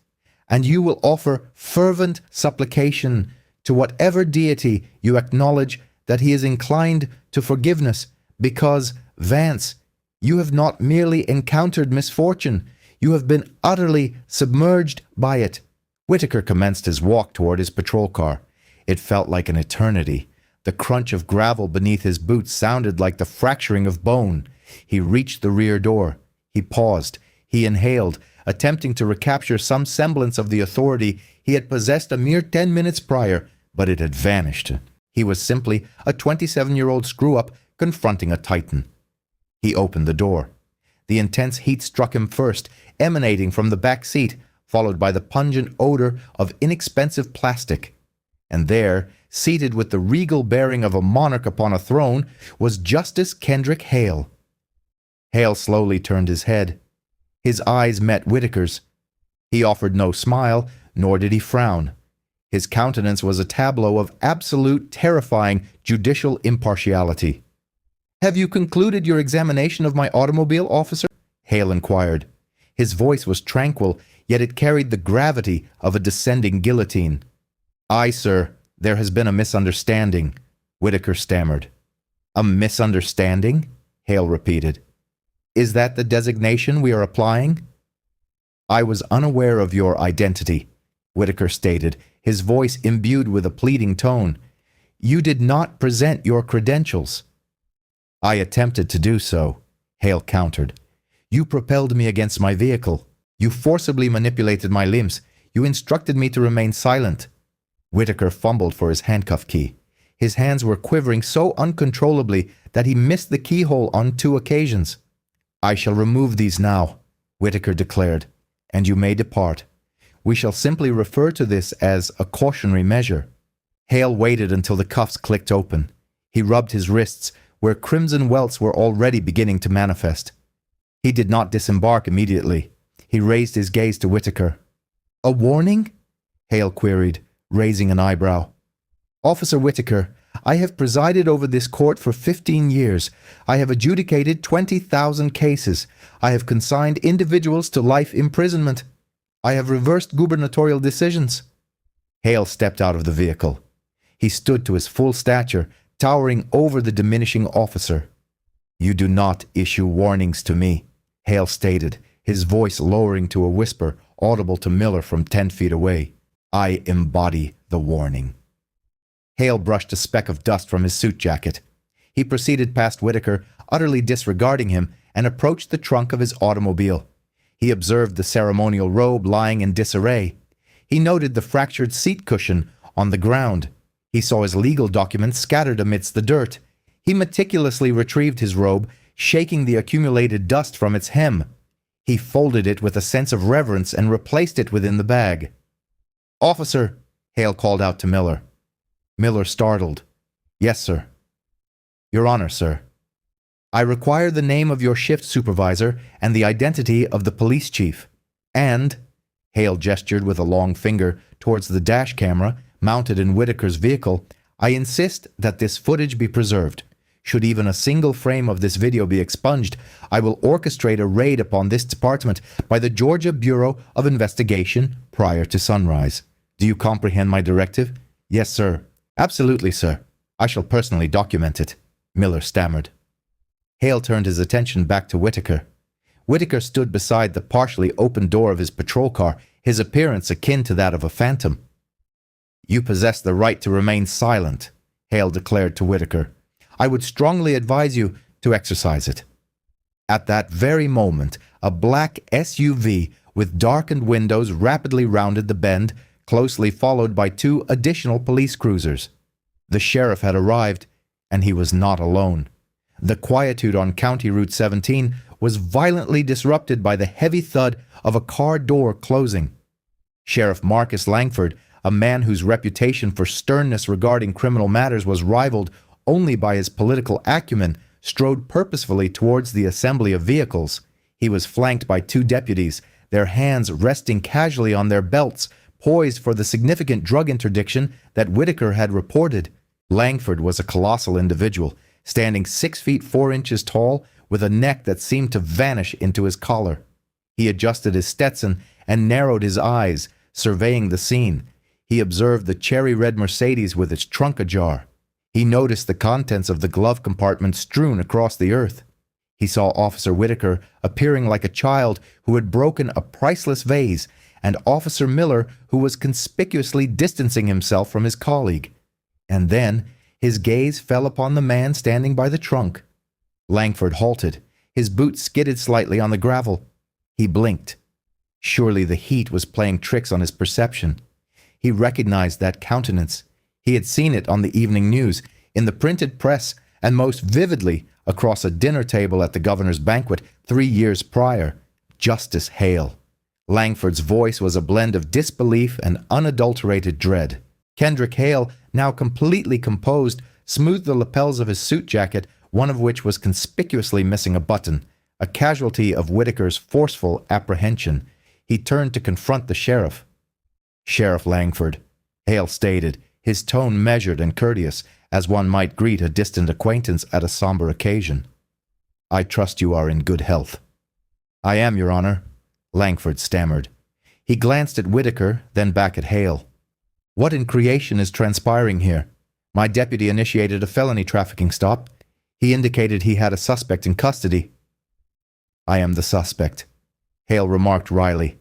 "And you will offer fervent supplication to whatever deity you acknowledge that he is inclined to forgiveness, because, Vance, you have not merely encountered misfortune, you have been utterly submerged by it." Whitaker commenced his walk toward his patrol car. It felt like an eternity. The crunch of gravel beneath his boots sounded like the fracturing of bone. He reached the rear door. He paused. He inhaled, attempting to recapture some semblance of the authority he had possessed a mere 10 minutes prior, but it had vanished. He was simply a 27-year-old screw-up confronting a titan. He opened the door. The intense heat struck him first, emanating from the back seat, followed by the pungent odor of inexpensive plastic. And there, seated with the regal bearing of a monarch upon a throne, was Justice Kendrick Hale. Hale slowly turned his head. His eyes met Whitaker's. He offered no smile, nor did he frown. His countenance was a tableau of absolute, terrifying judicial impartiality. "Have you concluded your examination of my automobile, officer?" Hale inquired. His voice was tranquil, yet it carried the gravity of a descending guillotine. "Aye, sir. There has been a misunderstanding," Whitaker stammered. "A misunderstanding?" Hale repeated. "Is that the designation we are applying?" "I was unaware of your identity," Whitaker stated, his voice imbued with a pleading tone. "You did not present your credentials." "I attempted to do so," Hale countered. "You propelled me against my vehicle. You forcibly manipulated my limbs. You instructed me to remain silent." Whitaker fumbled for his handcuff key. His hands were quivering so uncontrollably that he missed the keyhole on 2 occasions. "I shall remove these now," Whitaker declared, "and you may depart. We shall simply refer to this as a cautionary measure." Hale waited until the cuffs clicked open. He rubbed his wrists, where crimson welts were already beginning to manifest. He did not disembark immediately. He raised his gaze to Whitaker. "A warning?" Hale queried, raising an eyebrow. "Officer Whitaker, I have presided over this court for 15 years. I have adjudicated 20,000 cases. I have consigned individuals to life imprisonment. I have reversed gubernatorial decisions." Hale stepped out of the vehicle. He stood to his full stature, towering over the diminishing officer. "You do not issue warnings to me," Hale stated, his voice lowering to a whisper audible to Miller from 10 feet away. "I embody the warning." Hale brushed a speck of dust from his suit jacket. He proceeded past Whitaker, utterly disregarding him, and approached the trunk of his automobile. He observed the ceremonial robe lying in disarray. He noted the fractured seat cushion on the ground. He saw his legal documents scattered amidst the dirt. He meticulously retrieved his robe, shaking the accumulated dust from its hem. He folded it with a sense of reverence and replaced it within the bag. "Officer," Hale called out to Miller. Miller startled. Yes, sir. Your Honor, sir. I require the name of your shift supervisor and the identity of the police chief. And, Hale gestured with a long finger towards the dash camera mounted in Whitaker's vehicle, I insist that this footage be preserved. Should even a single frame of this video be expunged, I will orchestrate a raid upon this department by the Georgia Bureau of Investigation prior to sunrise. Do you comprehend my directive? Yes, sir. Absolutely, sir. I shall personally document it, Miller stammered. Hale turned his attention back to Whitaker. Whitaker stood beside the partially open door of his patrol car, his appearance akin to that of a phantom. You possess the right to remain silent, Hale declared to Whitaker. I would strongly advise you to exercise it. At that very moment, a black SUV with darkened windows rapidly rounded the bend, closely followed by 2 additional police cruisers. The sheriff had arrived, and he was not alone. The quietude on County Route 17 was violently disrupted by the heavy thud of a car door closing. Sheriff Marcus Langford, a man whose reputation for sternness regarding criminal matters was rivaled only by his political acumen, strode purposefully towards the assembly of vehicles. He was flanked by 2 deputies, their hands resting casually on their belts, poised for the significant drug interdiction that Whitaker had reported. Langford was a colossal individual, standing 6 feet 4 inches tall, with a neck that seemed to vanish into his collar. He adjusted his Stetson and narrowed his eyes, surveying the scene. He observed the cherry-red Mercedes with its trunk ajar. He noticed the contents of the glove compartment strewn across the earth. He saw Officer Whitaker appearing like a child who had broken a priceless vase, and Officer Miller who was conspicuously distancing himself from his colleague. And then his gaze fell upon the man standing by the trunk. Langford halted. His boots skidded slightly on the gravel. He blinked. Surely the heat was playing tricks on his perception. He recognized that countenance. He had seen it on the evening news, in the printed press, and most vividly across a dinner table at the governor's banquet 3 years prior. Justice Hale. Langford's voice was a blend of disbelief and unadulterated dread. Kendrick Hale, now completely composed, smoothed the lapels of his suit jacket, one of which was conspicuously missing a button, a casualty of Whitaker's forceful apprehension. He turned to confront the sheriff. Sheriff Langford, Hale stated, his tone measured and courteous, as one might greet a distant acquaintance at a somber occasion. I trust you are in good health. I am, Your Honor, Langford stammered. He glanced at Whitaker, then back at Hale. What in creation is transpiring here? My deputy initiated a felony trafficking stop. He indicated he had a suspect in custody. I am the suspect, Hale remarked wryly.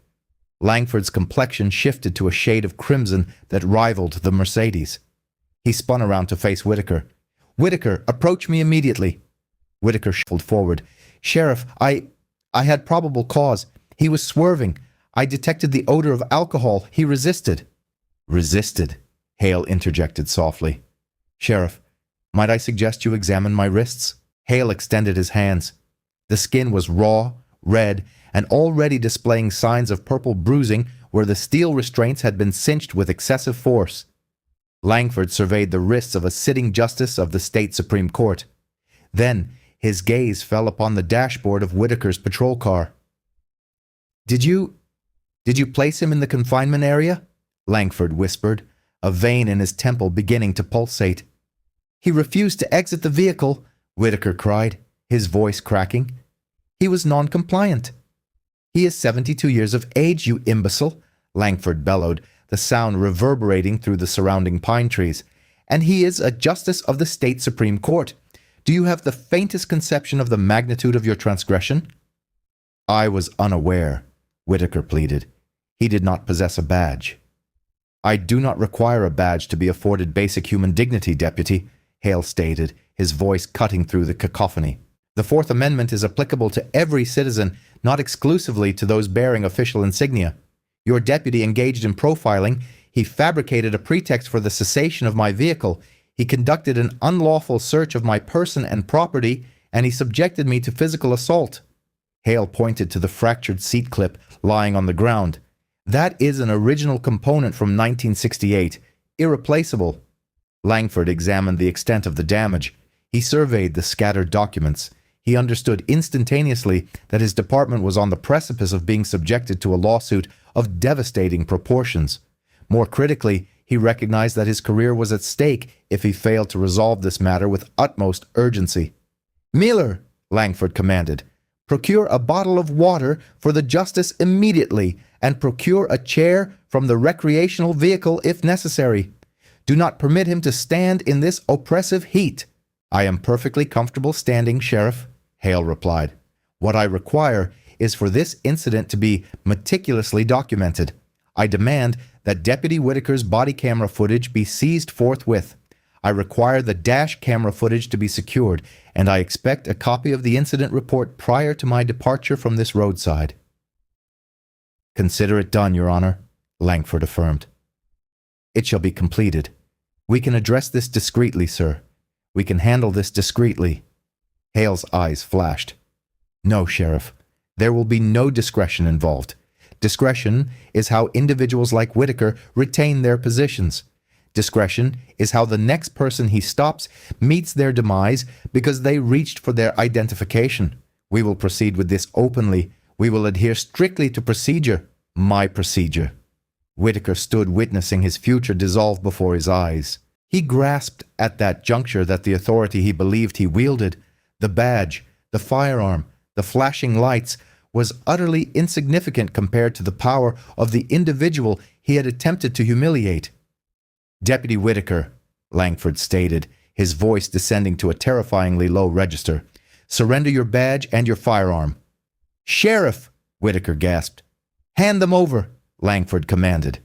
Langford's complexion shifted to a shade of crimson that rivaled the Mercedes. He spun around to face Whitaker. Whitaker, approach me immediately. Whitaker shuffled forward. Sheriff, I had probable cause. He was swerving. I detected the odor of alcohol. He resisted. Resisted, Hale interjected softly. Sheriff, might I suggest you examine my wrists? Hale extended his hands. The skin was raw, red, and already displaying signs of purple bruising where the steel restraints had been cinched with excessive force. Langford surveyed the wrists of a sitting justice of the state Supreme Court. Then his gaze fell upon the dashboard of Whitaker's patrol car. Did you place him in the confinement area? Langford whispered, a vein in his temple beginning to pulsate. He refused to exit the vehicle, Whitaker cried, his voice cracking. He was non-compliant. He is 72 years of age, you imbecile, Langford bellowed, the sound reverberating through the surrounding pine trees. And he is a justice of the state Supreme Court. Do you have the faintest conception of the magnitude of your transgression? I was unaware, Whitaker pleaded. He did not possess a badge. I do not require a badge to be afforded basic human dignity, Deputy, Hale stated, his voice cutting through the cacophony. The Fourth Amendment is applicable to every citizen, not exclusively to those bearing official insignia. Your deputy engaged in profiling. He fabricated a pretext for the cessation of my vehicle. He conducted an unlawful search of my person and property, and he subjected me to physical assault. Hale pointed to the fractured seat clip lying on the ground. That is an original component from 1968, irreplaceable. Langford examined the extent of the damage. He surveyed the scattered documents. He understood instantaneously that his department was on the precipice of being subjected to a lawsuit of devastating proportions. More critically, he recognized that his career was at stake if he failed to resolve this matter with utmost urgency. "Miller," Langford commanded, "procure a bottle of water for the justice immediately, and procure a chair from the recreational vehicle if necessary. Do not permit him to stand in this oppressive heat." "I am perfectly comfortable standing, Sheriff," Hale replied. "What I require is for this incident to be meticulously documented. I demand that Deputy Whitaker's body camera footage be seized forthwith. I require the dash camera footage to be secured, and I expect a copy of the incident report prior to my departure from this roadside." "Consider it done, Your Honor," Langford affirmed. "It shall be completed. We can address this discreetly, sir. We can handle this discreetly." Hale's eyes flashed. "No, Sheriff. There will be no discretion involved. Discretion is how individuals like Whitaker retain their positions. Discretion is how the next person he stops meets their demise because they reached for their identification. We will proceed with this openly. We will adhere strictly to procedure. My procedure." Whitaker stood witnessing his future dissolve before his eyes. He grasped at that juncture that the authority he believed he wielded, the badge, the firearm, the flashing lights, was utterly insignificant compared to the power of the individual he had attempted to humiliate. "Deputy Whitaker," Langford stated, his voice descending to a terrifyingly low register, "surrender your badge and your firearm." "Sheriff," Whitaker gasped. "Hand them over," Langford commanded.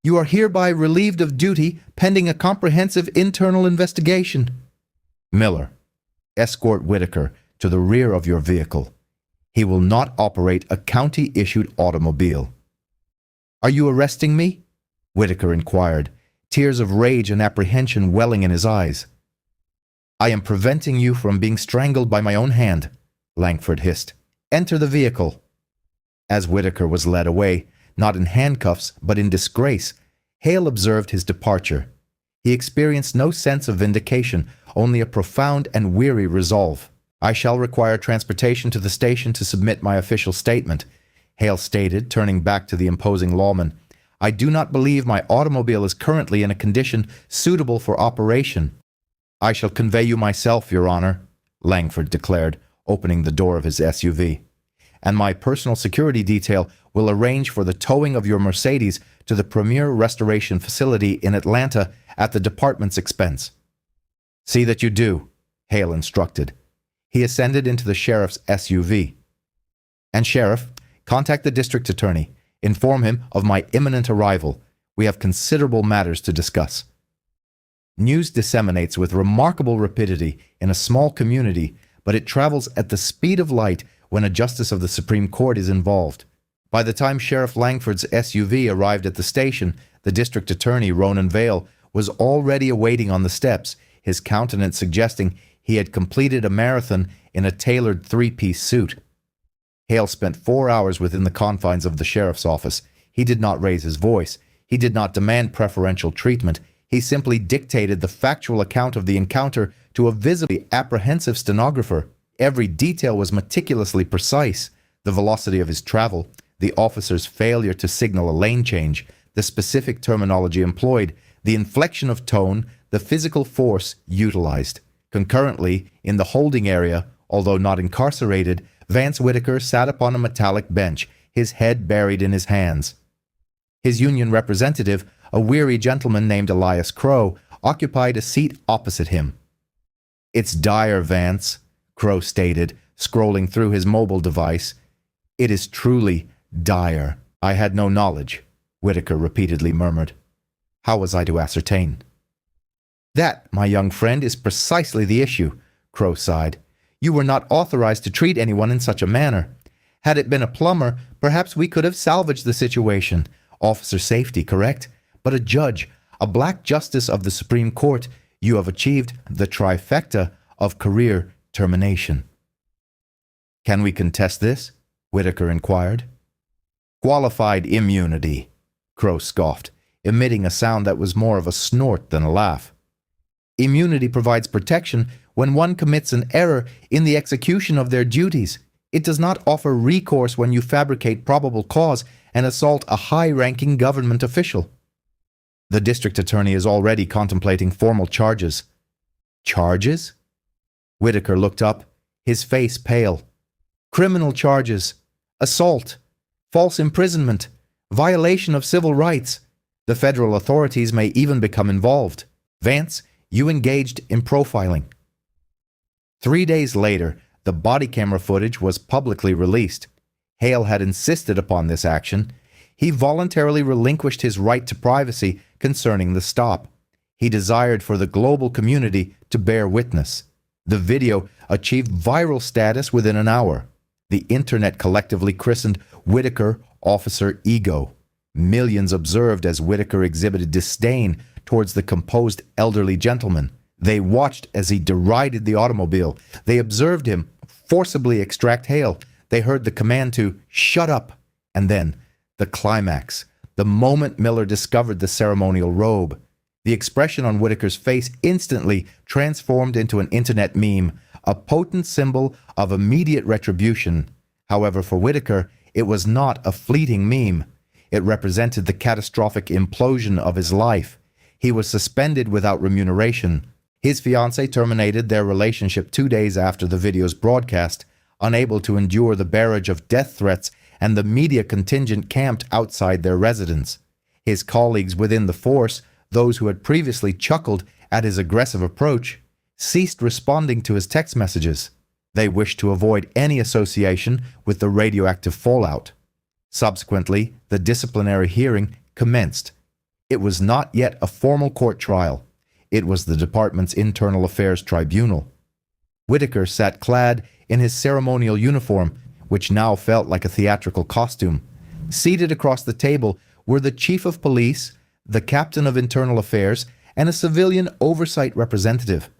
"You are hereby relieved of duty pending a comprehensive internal investigation." "Miller, escort Whitaker to the rear of your vehicle. He will not operate a county-issued automobile." "Are you arresting me?" Whitaker inquired, tears of rage and apprehension welling in his eyes. "I am preventing you from being strangled by my own hand," Langford hissed. "Enter the vehicle." As Whitaker was led away, not in handcuffs but in disgrace, Hale observed his departure. He experienced no sense of vindication, only a profound and weary resolve. "I shall require transportation to the station to submit my official statement," Hale stated, turning back to the imposing lawman. "I do not believe my automobile is currently in a condition suitable for operation." "I shall convey you myself, Your Honor," Langford declared, opening the door of his SUV. "And my personal security detail will arrange for the towing of your Mercedes to the premier restoration facility in Atlanta at the department's expense." "See that you do," Hale instructed. He ascended into the sheriff's SUV. "And Sheriff, contact the district attorney. Inform him of my imminent arrival. We have considerable matters to discuss." News disseminates with remarkable rapidity in a small community, but it travels at the speed of light when a justice of the Supreme Court is involved. By the time Sheriff Langford's SUV arrived at the station, the district attorney, Ronan Vale, was already awaiting on the steps, his countenance suggesting he had completed a marathon in a tailored three-piece suit. Hale spent 4 hours within the confines of the sheriff's office. He did not raise his voice. He did not demand preferential treatment. He simply dictated the factual account of the encounter to a visibly apprehensive stenographer. Every detail was meticulously precise. The velocity of his travel, the officer's failure to signal a lane change, the specific terminology employed, the inflection of tone, the physical force utilized. Concurrently, in the holding area, although not incarcerated, Vance Whitaker sat upon a metallic bench, his head buried in his hands. His union representative, a weary gentleman named Elias Crow, occupied a seat opposite him. "It's dire, Vance," Crow stated, scrolling through his mobile device. "It is truly dire." "I had no knowledge," Whitaker repeatedly murmured. "How was I to ascertain?" "That, my young friend, is precisely the issue," Crow sighed. "You were not authorized to treat anyone in such a manner. Had it been a plumber, perhaps we could have salvaged the situation. Officer safety, correct? But a judge, a black justice of the Supreme Court, you have achieved the trifecta of career termination." "Can we contest this?" Whitaker inquired. Qualified immunity, Crow scoffed, emitting a sound that was more of a snort than a laugh. Immunity provides protection when one commits an error in the execution of their duties. It does not offer recourse when you fabricate probable cause and assault a high-ranking government official. The district attorney is already contemplating formal charges. Charges? Whitaker looked up, his face pale. Criminal charges, assault, false imprisonment, violation of civil rights. The federal authorities may even become involved. Vance, you engaged in profiling. 3 days later, the body camera footage was publicly released. Hale had insisted upon this action. He voluntarily relinquished his right to privacy concerning the stop. He desired for the global community to bear witness. The video achieved viral status within an hour. The internet collectively christened Whitaker Officer Ego. Millions observed as Whitaker exhibited disdain towards the composed elderly gentleman. They watched as he derided the automobile. They observed him forcibly extract Hale. They heard the command to shut up. And then, the climax, the moment Miller discovered the ceremonial robe. The expression on Whitaker's face instantly transformed into an internet meme, a potent symbol of immediate retribution. However, for Whitaker, it was not a fleeting meme. It represented the catastrophic implosion of his life. He was suspended without remuneration. His fiancée terminated their relationship 2 days after the video's broadcast, unable to endure the barrage of death threats and the media contingent camped outside their residence. His colleagues within the force, those who had previously chuckled at his aggressive approach, ceased responding to his text messages. They wished to avoid any association with the radioactive fallout. Subsequently, the disciplinary hearing commenced. It was not yet a formal court trial. It was the department's internal affairs tribunal. Whitaker sat clad in his ceremonial uniform, which now felt like a theatrical costume. Seated across the table were the chief of police, the captain of internal affairs, and a civilian oversight representative.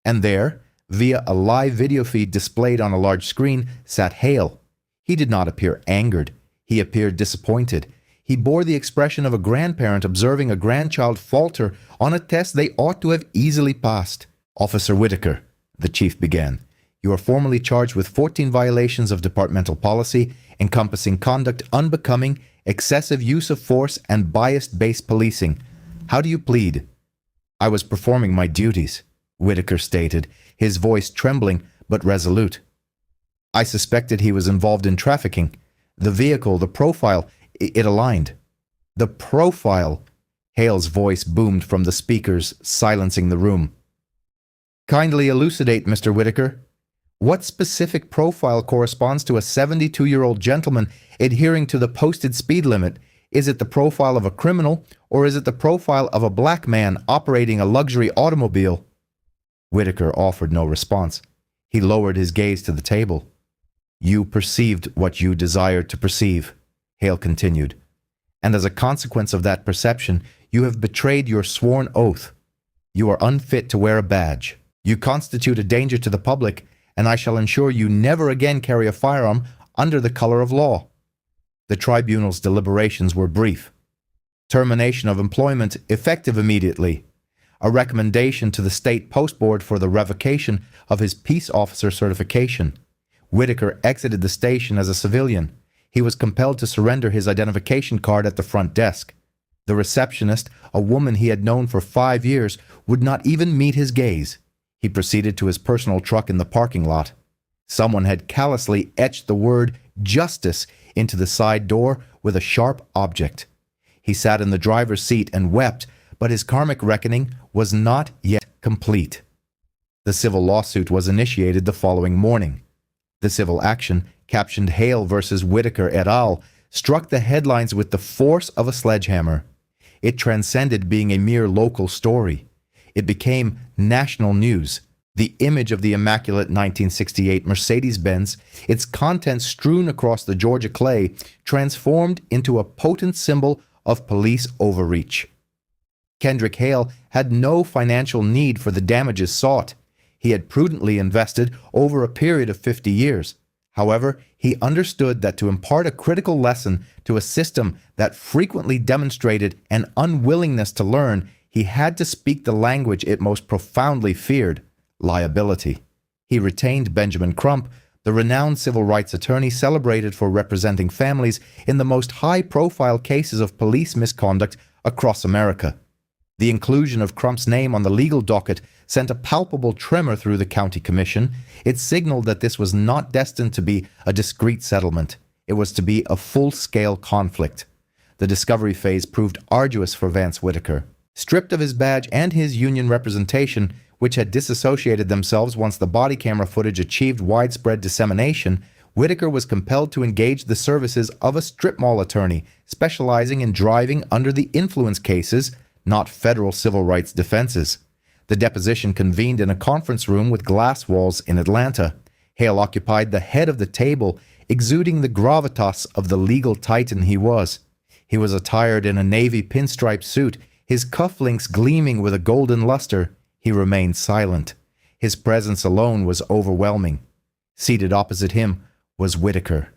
And there, via a live video feed displayed on a large screen, sat Hale. He did not appear angered. He appeared disappointed. He bore the expression of a grandparent observing a grandchild falter on a test they ought to have easily passed. Officer Whitaker, the chief began, you are formally charged with 14 violations of departmental policy encompassing conduct unbecoming, excessive use of force, and bias-based policing. How do you plead? I was performing my duties, Whitaker stated, his voice trembling but resolute. I suspected he was involved in trafficking. The vehicle, the profile, it aligned. The profile, Hale's voice boomed from the speakers, silencing the room. Kindly elucidate, Mr. Whitaker. What specific profile corresponds to a 72-year-old gentleman adhering to the posted speed limit? Is it the profile of a criminal, or is it the profile of a black man operating a luxury automobile? Whitaker offered no response. He lowered his gaze to the table. You perceived what you desired to perceive, Hale continued. And as a consequence of that perception, you have betrayed your sworn oath. You are unfit to wear a badge. You constitute a danger to the public, and I shall ensure you never again carry a firearm under the color of law. The tribunal's deliberations were brief. Termination of employment effective immediately. A recommendation to the state post board for the revocation of his peace officer certification. Whitaker exited the station as a civilian. He was compelled to surrender his identification card at the front desk. The receptionist, a woman he had known for 5 years, would not even meet his gaze. He proceeded to his personal truck in the parking lot. Someone had callously etched the word justice into the side door with a sharp object. He sat in the driver's seat and wept, but his karmic reckoning was not yet complete. The civil lawsuit was initiated the following morning. The civil action, captioned Hale versus Whitaker et al., struck the headlines with the force of a sledgehammer. It transcended being a mere local story. It became national news. The image of the immaculate 1968 Mercedes-Benz, its contents strewn across the Georgia clay, transformed into a potent symbol of police overreach. Kendrick Hale had no financial need for the damages sought. He had prudently invested over a period of 50 years. However, he understood that to impart a critical lesson to a system that frequently demonstrated an unwillingness to learn, he had to speak the language it most profoundly feared: liability. He retained Benjamin Crump, the renowned civil rights attorney celebrated for representing families in the most high-profile cases of police misconduct across America. The inclusion of Crump's name on the legal docket sent a palpable tremor through the county commission. It signaled that this was not destined to be a discreet settlement. It was to be a full-scale conflict. The discovery phase proved arduous for Vance Whitaker. Stripped of his badge and his union representation, which had disassociated themselves once the body camera footage achieved widespread dissemination, Whitaker was compelled to engage the services of a strip mall attorney specializing in driving under the influence cases, not federal civil rights defenses. The deposition convened in a conference room with glass walls in Atlanta. Hale occupied the head of the table, exuding the gravitas of the legal titan he was. He was attired in a navy pinstripe suit, his cufflinks gleaming with a golden luster. He remained silent. His presence alone was overwhelming. Seated opposite him was Whitaker.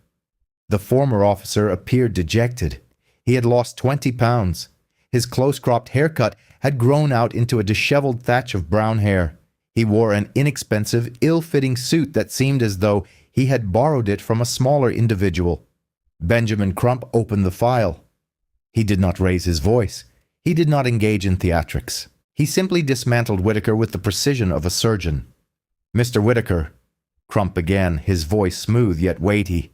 The former officer appeared dejected. He had lost 20 pounds. His close-cropped haircut had grown out into a disheveled thatch of brown hair. He wore an inexpensive, ill-fitting suit that seemed as though he had borrowed it from a smaller individual. Benjamin Crump opened the file. He did not raise his voice. He did not engage in theatrics. He simply dismantled Whitaker with the precision of a surgeon. "Mr. Whitaker," Crump began, his voice smooth yet weighty.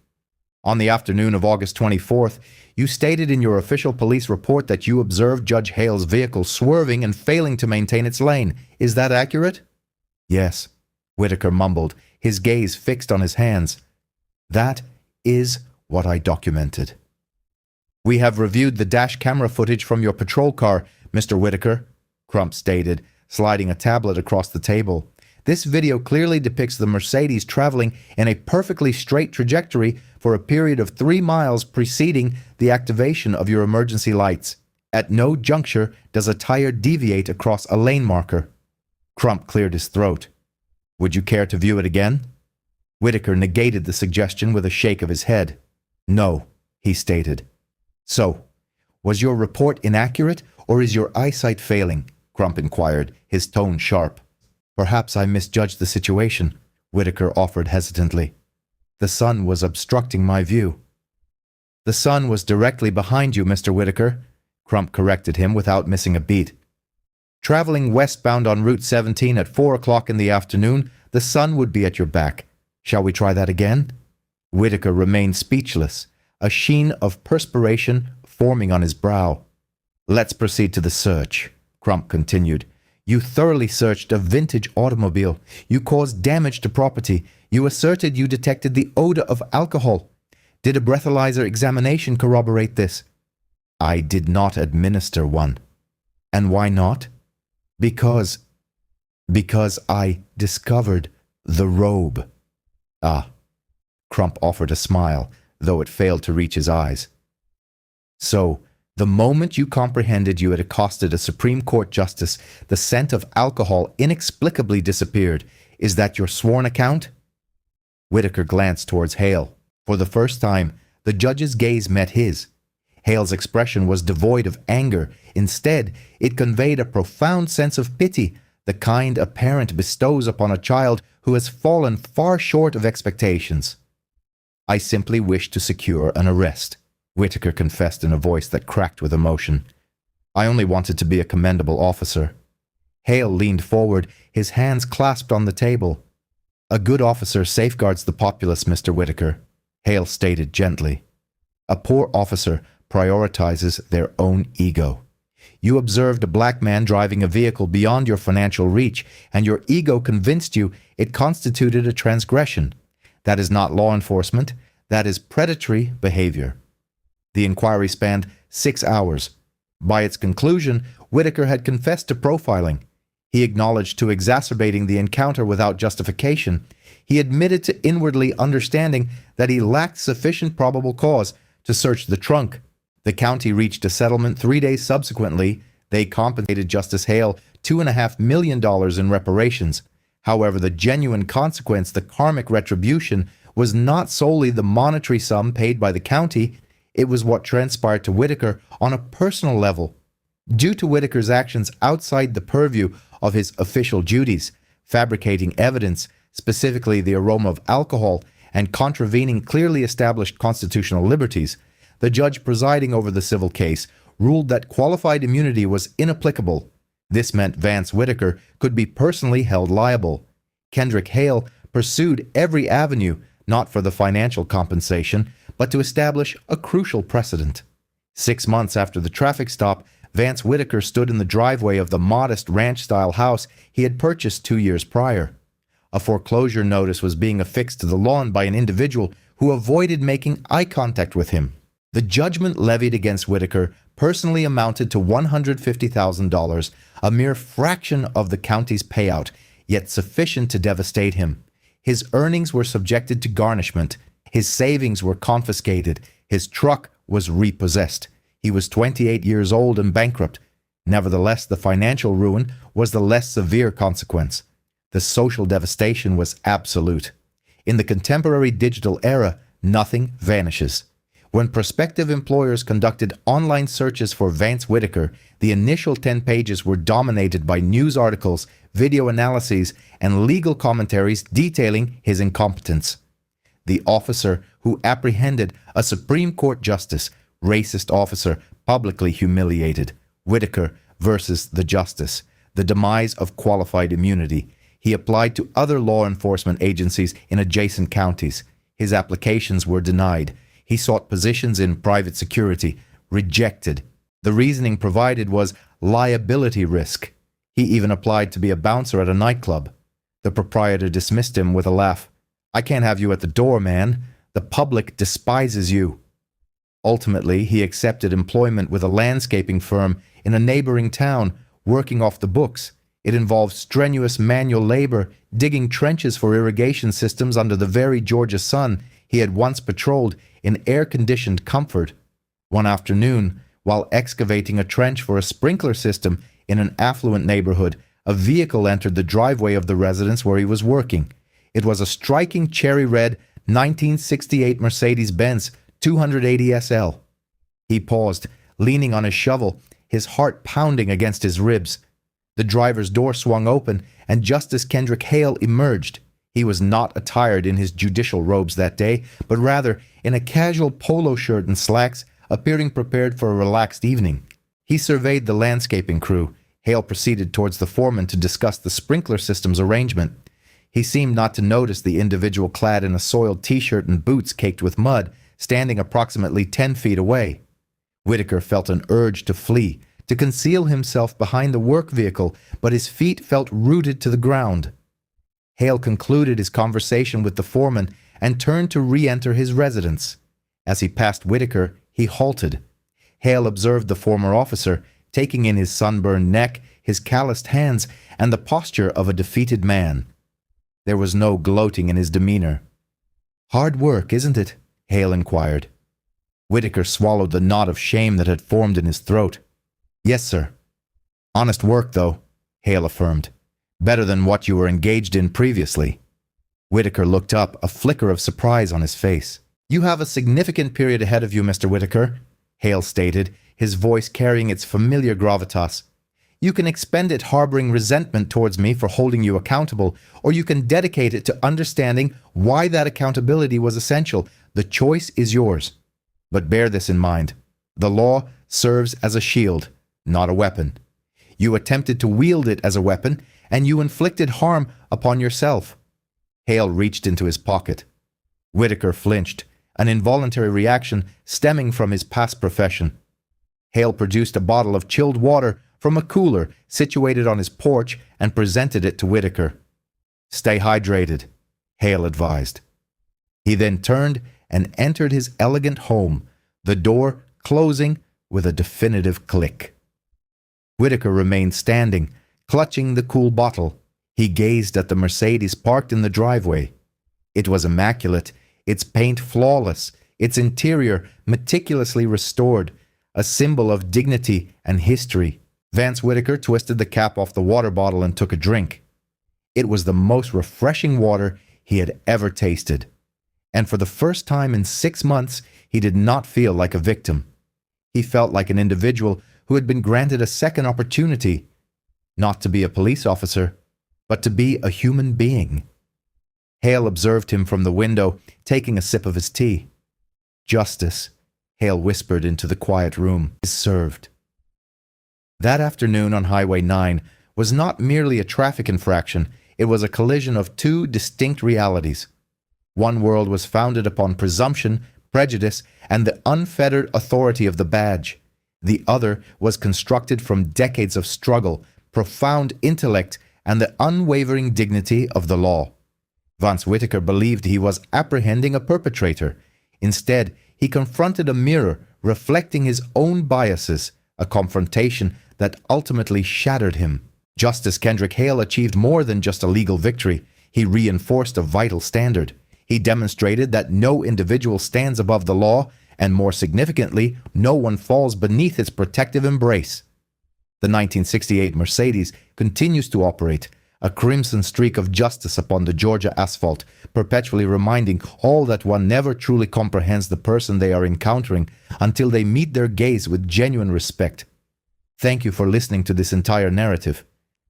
"On the afternoon of August 24th, you stated in your official police report that you observed Judge Hale's vehicle swerving and failing to maintain its lane. Is that accurate?" "Yes," Whitaker mumbled, his gaze fixed on his hands. "That is what I documented." "We have reviewed the dash camera footage from your patrol car, Mr. Whitaker," Crump stated, sliding a tablet across the table. "This video clearly depicts the Mercedes traveling in a perfectly straight trajectory for a period of 3 miles preceding the activation of your emergency lights. At no juncture does a tire deviate across a lane marker." Crump cleared his throat. "Would you care to view it again?" Whitaker negated the suggestion with a shake of his head. "No," he stated. "So, was your report inaccurate, or is your eyesight failing?" Crump inquired, his tone sharp. "Perhaps I misjudged the situation," Whitaker offered hesitantly. "The sun was obstructing my view." "The sun was directly behind you, Mr. Whitaker," Crump corrected him without missing a beat. "Traveling westbound on Route 17 at 4 o'clock in the afternoon, the sun would be at your back. Shall we try that again?" Whitaker remained speechless, a sheen of perspiration forming on his brow. "Let's proceed to the search," Crump continued. "You thoroughly searched a vintage automobile. You caused damage to property. You asserted you detected the odor of alcohol. Did a breathalyzer examination corroborate this?" "I did not administer one." "And why not?" Because I discovered the robe." "Ah." Crump offered a smile, though it failed to reach his eyes. "So, the moment you comprehended you had accosted a Supreme Court justice, the scent of alcohol inexplicably disappeared. Is that your sworn account?" Whitaker glanced towards Hale. For the first time, the judge's gaze met his. Hale's expression was devoid of anger. Instead, it conveyed a profound sense of pity, the kind a parent bestows upon a child who has fallen far short of expectations. "I simply wish to secure an arrest," Whitaker confessed in a voice that cracked with emotion. "I only wanted to be a commendable officer." Hale leaned forward, his hands clasped on the table. "A good officer safeguards the populace, Mr. Whitaker," Hale stated gently. "A poor officer prioritizes their own ego. You observed a black man driving a vehicle beyond your financial reach, and your ego convinced you it constituted a transgression. That is not law enforcement. That is predatory behavior." The inquiry spanned 6 hours. By its conclusion, Whitaker had confessed to profiling. He acknowledged to exacerbating the encounter without justification. He admitted to inwardly understanding that he lacked sufficient probable cause to search the trunk. The county reached a settlement 3 days subsequently. They compensated Justice Hale $2.5 million in reparations. However, the genuine consequence, the karmic retribution, was not solely the monetary sum paid by the county, it was what transpired to Whitaker on a personal level. Due to Whitaker's actions outside the purview of his official duties, fabricating evidence, specifically the aroma of alcohol, and contravening clearly established constitutional liberties, the judge presiding over the civil case ruled that qualified immunity was inapplicable. This meant Vance Whitaker could be personally held liable. Kendrick Hale pursued every avenue, not for the financial compensation, but to establish a crucial precedent. 6 months after the traffic stop, Vance Whitaker stood in the driveway of the modest ranch-style house he had purchased 2 years prior. A foreclosure notice was being affixed to the lawn by an individual who avoided making eye contact with him. The judgment levied against Whitaker personally amounted to $150,000, a mere fraction of the county's payout, yet sufficient to devastate him. His earnings were subjected to garnishment. His savings were confiscated. His truck was repossessed. He was 28 years old and bankrupt. Nevertheless, the financial ruin was the less severe consequence. The social devastation was absolute. In the contemporary digital era, nothing vanishes. When prospective employers conducted online searches for Vance Whitaker, the initial 10 pages were dominated by news articles, video analyses, and legal commentaries detailing his incompetence. The officer who apprehended a Supreme Court justice, racist officer, publicly humiliated. Whitaker versus the justice. The demise of qualified immunity. He applied to other law enforcement agencies in adjacent counties. His applications were denied. He sought positions in private security. Rejected. The reasoning provided was liability risk. He even applied to be a bouncer at a nightclub. The proprietor dismissed him with a laugh. "I can't have you at the door, man. The public despises you." Ultimately, he accepted employment with a landscaping firm in a neighboring town, working off the books. It involved strenuous manual labor, digging trenches for irrigation systems under the very Georgia sun he had once patrolled in air-conditioned comfort. One afternoon, while excavating a trench for a sprinkler system in an affluent neighborhood, a vehicle entered the driveway of the residence where he was working. It was a striking cherry-red 1968 Mercedes-Benz 280 SL. He paused, leaning on his shovel, his heart pounding against his ribs. The driver's door swung open, and Justice Kendrick Hale emerged. He was not attired in his judicial robes that day, but rather in a casual polo shirt and slacks, appearing prepared for a relaxed evening. He surveyed the landscaping crew. Hale proceeded towards the foreman to discuss the sprinkler system's arrangement. He seemed not to notice the individual clad in a soiled t-shirt and boots caked with mud, standing approximately 10 feet away. Whitaker felt an urge to flee, to conceal himself behind the work vehicle, but his feet felt rooted to the ground. Hale concluded his conversation with the foreman and turned to re-enter his residence. As he passed Whitaker, he halted. Hale observed the former officer, taking in his sunburned neck, his calloused hands, and the posture of a defeated man. There was no gloating in his demeanor. "Hard work, isn't it?" Hale inquired. Whitaker swallowed the knot of shame that had formed in his throat. "Yes, sir." "Honest work, though," Hale affirmed. "Better than what you were engaged in previously." Whitaker looked up, a flicker of surprise on his face. "You have a significant period ahead of you, Mr. Whitaker," Hale stated, his voice carrying its familiar gravitas. "You can expend it harboring resentment towards me for holding you accountable, or you can dedicate it to understanding why that accountability was essential. The choice is yours. But bear this in mind. The law serves as a shield, not a weapon. You attempted to wield it as a weapon, and you inflicted harm upon yourself." Hale reached into his pocket. Whitaker flinched, an involuntary reaction stemming from his past profession. Hale produced a bottle of chilled water from a cooler situated on his porch and presented it to Whitaker. "Stay hydrated," Hale advised. He then turned and entered his elegant home, the door closing with a definitive click. Whitaker remained standing, clutching the cool bottle. He gazed at the Mercedes parked in the driveway. It was immaculate, its paint flawless, its interior meticulously restored, a symbol of dignity and history. Vance Whitaker twisted the cap off the water bottle and took a drink. It was the most refreshing water he had ever tasted. and for the first time in 6 months, he did not feel like a victim. He felt like an individual who had been granted a second opportunity, not to be a police officer, but to be a human being. Hale observed him from the window, taking a sip of his tea. "Justice," Hale whispered into the quiet room, "is served." That afternoon on Highway 9 was not merely a traffic infraction, it was a collision of two distinct realities. One world was founded upon presumption, prejudice, and the unfettered authority of the badge. The other was constructed from decades of struggle, profound intellect, and the unwavering dignity of the law. Vance Whitaker believed he was apprehending a perpetrator. Instead, he confronted a mirror reflecting his own biases, a confrontation that ultimately shattered him. Justice Kendrick Hale achieved more than just a legal victory. He reinforced a vital standard. He demonstrated that no individual stands above the law, and more significantly, no one falls beneath its protective embrace. The 1968 Mercedes continues to operate, a crimson streak of justice upon the Georgia asphalt, perpetually reminding all that one never truly comprehends the person they are encountering until they meet their gaze with genuine respect. Thank you for listening to this entire narrative.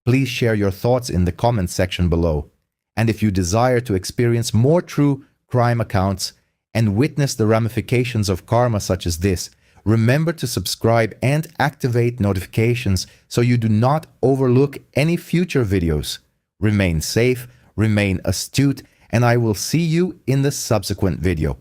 Please share your thoughts in the comments section below. And if you desire to experience more true crime accounts and witness the ramifications of karma such as this, remember to subscribe and activate notifications so you do not overlook any future videos. Remain safe, remain astute, and I will see you in the subsequent video.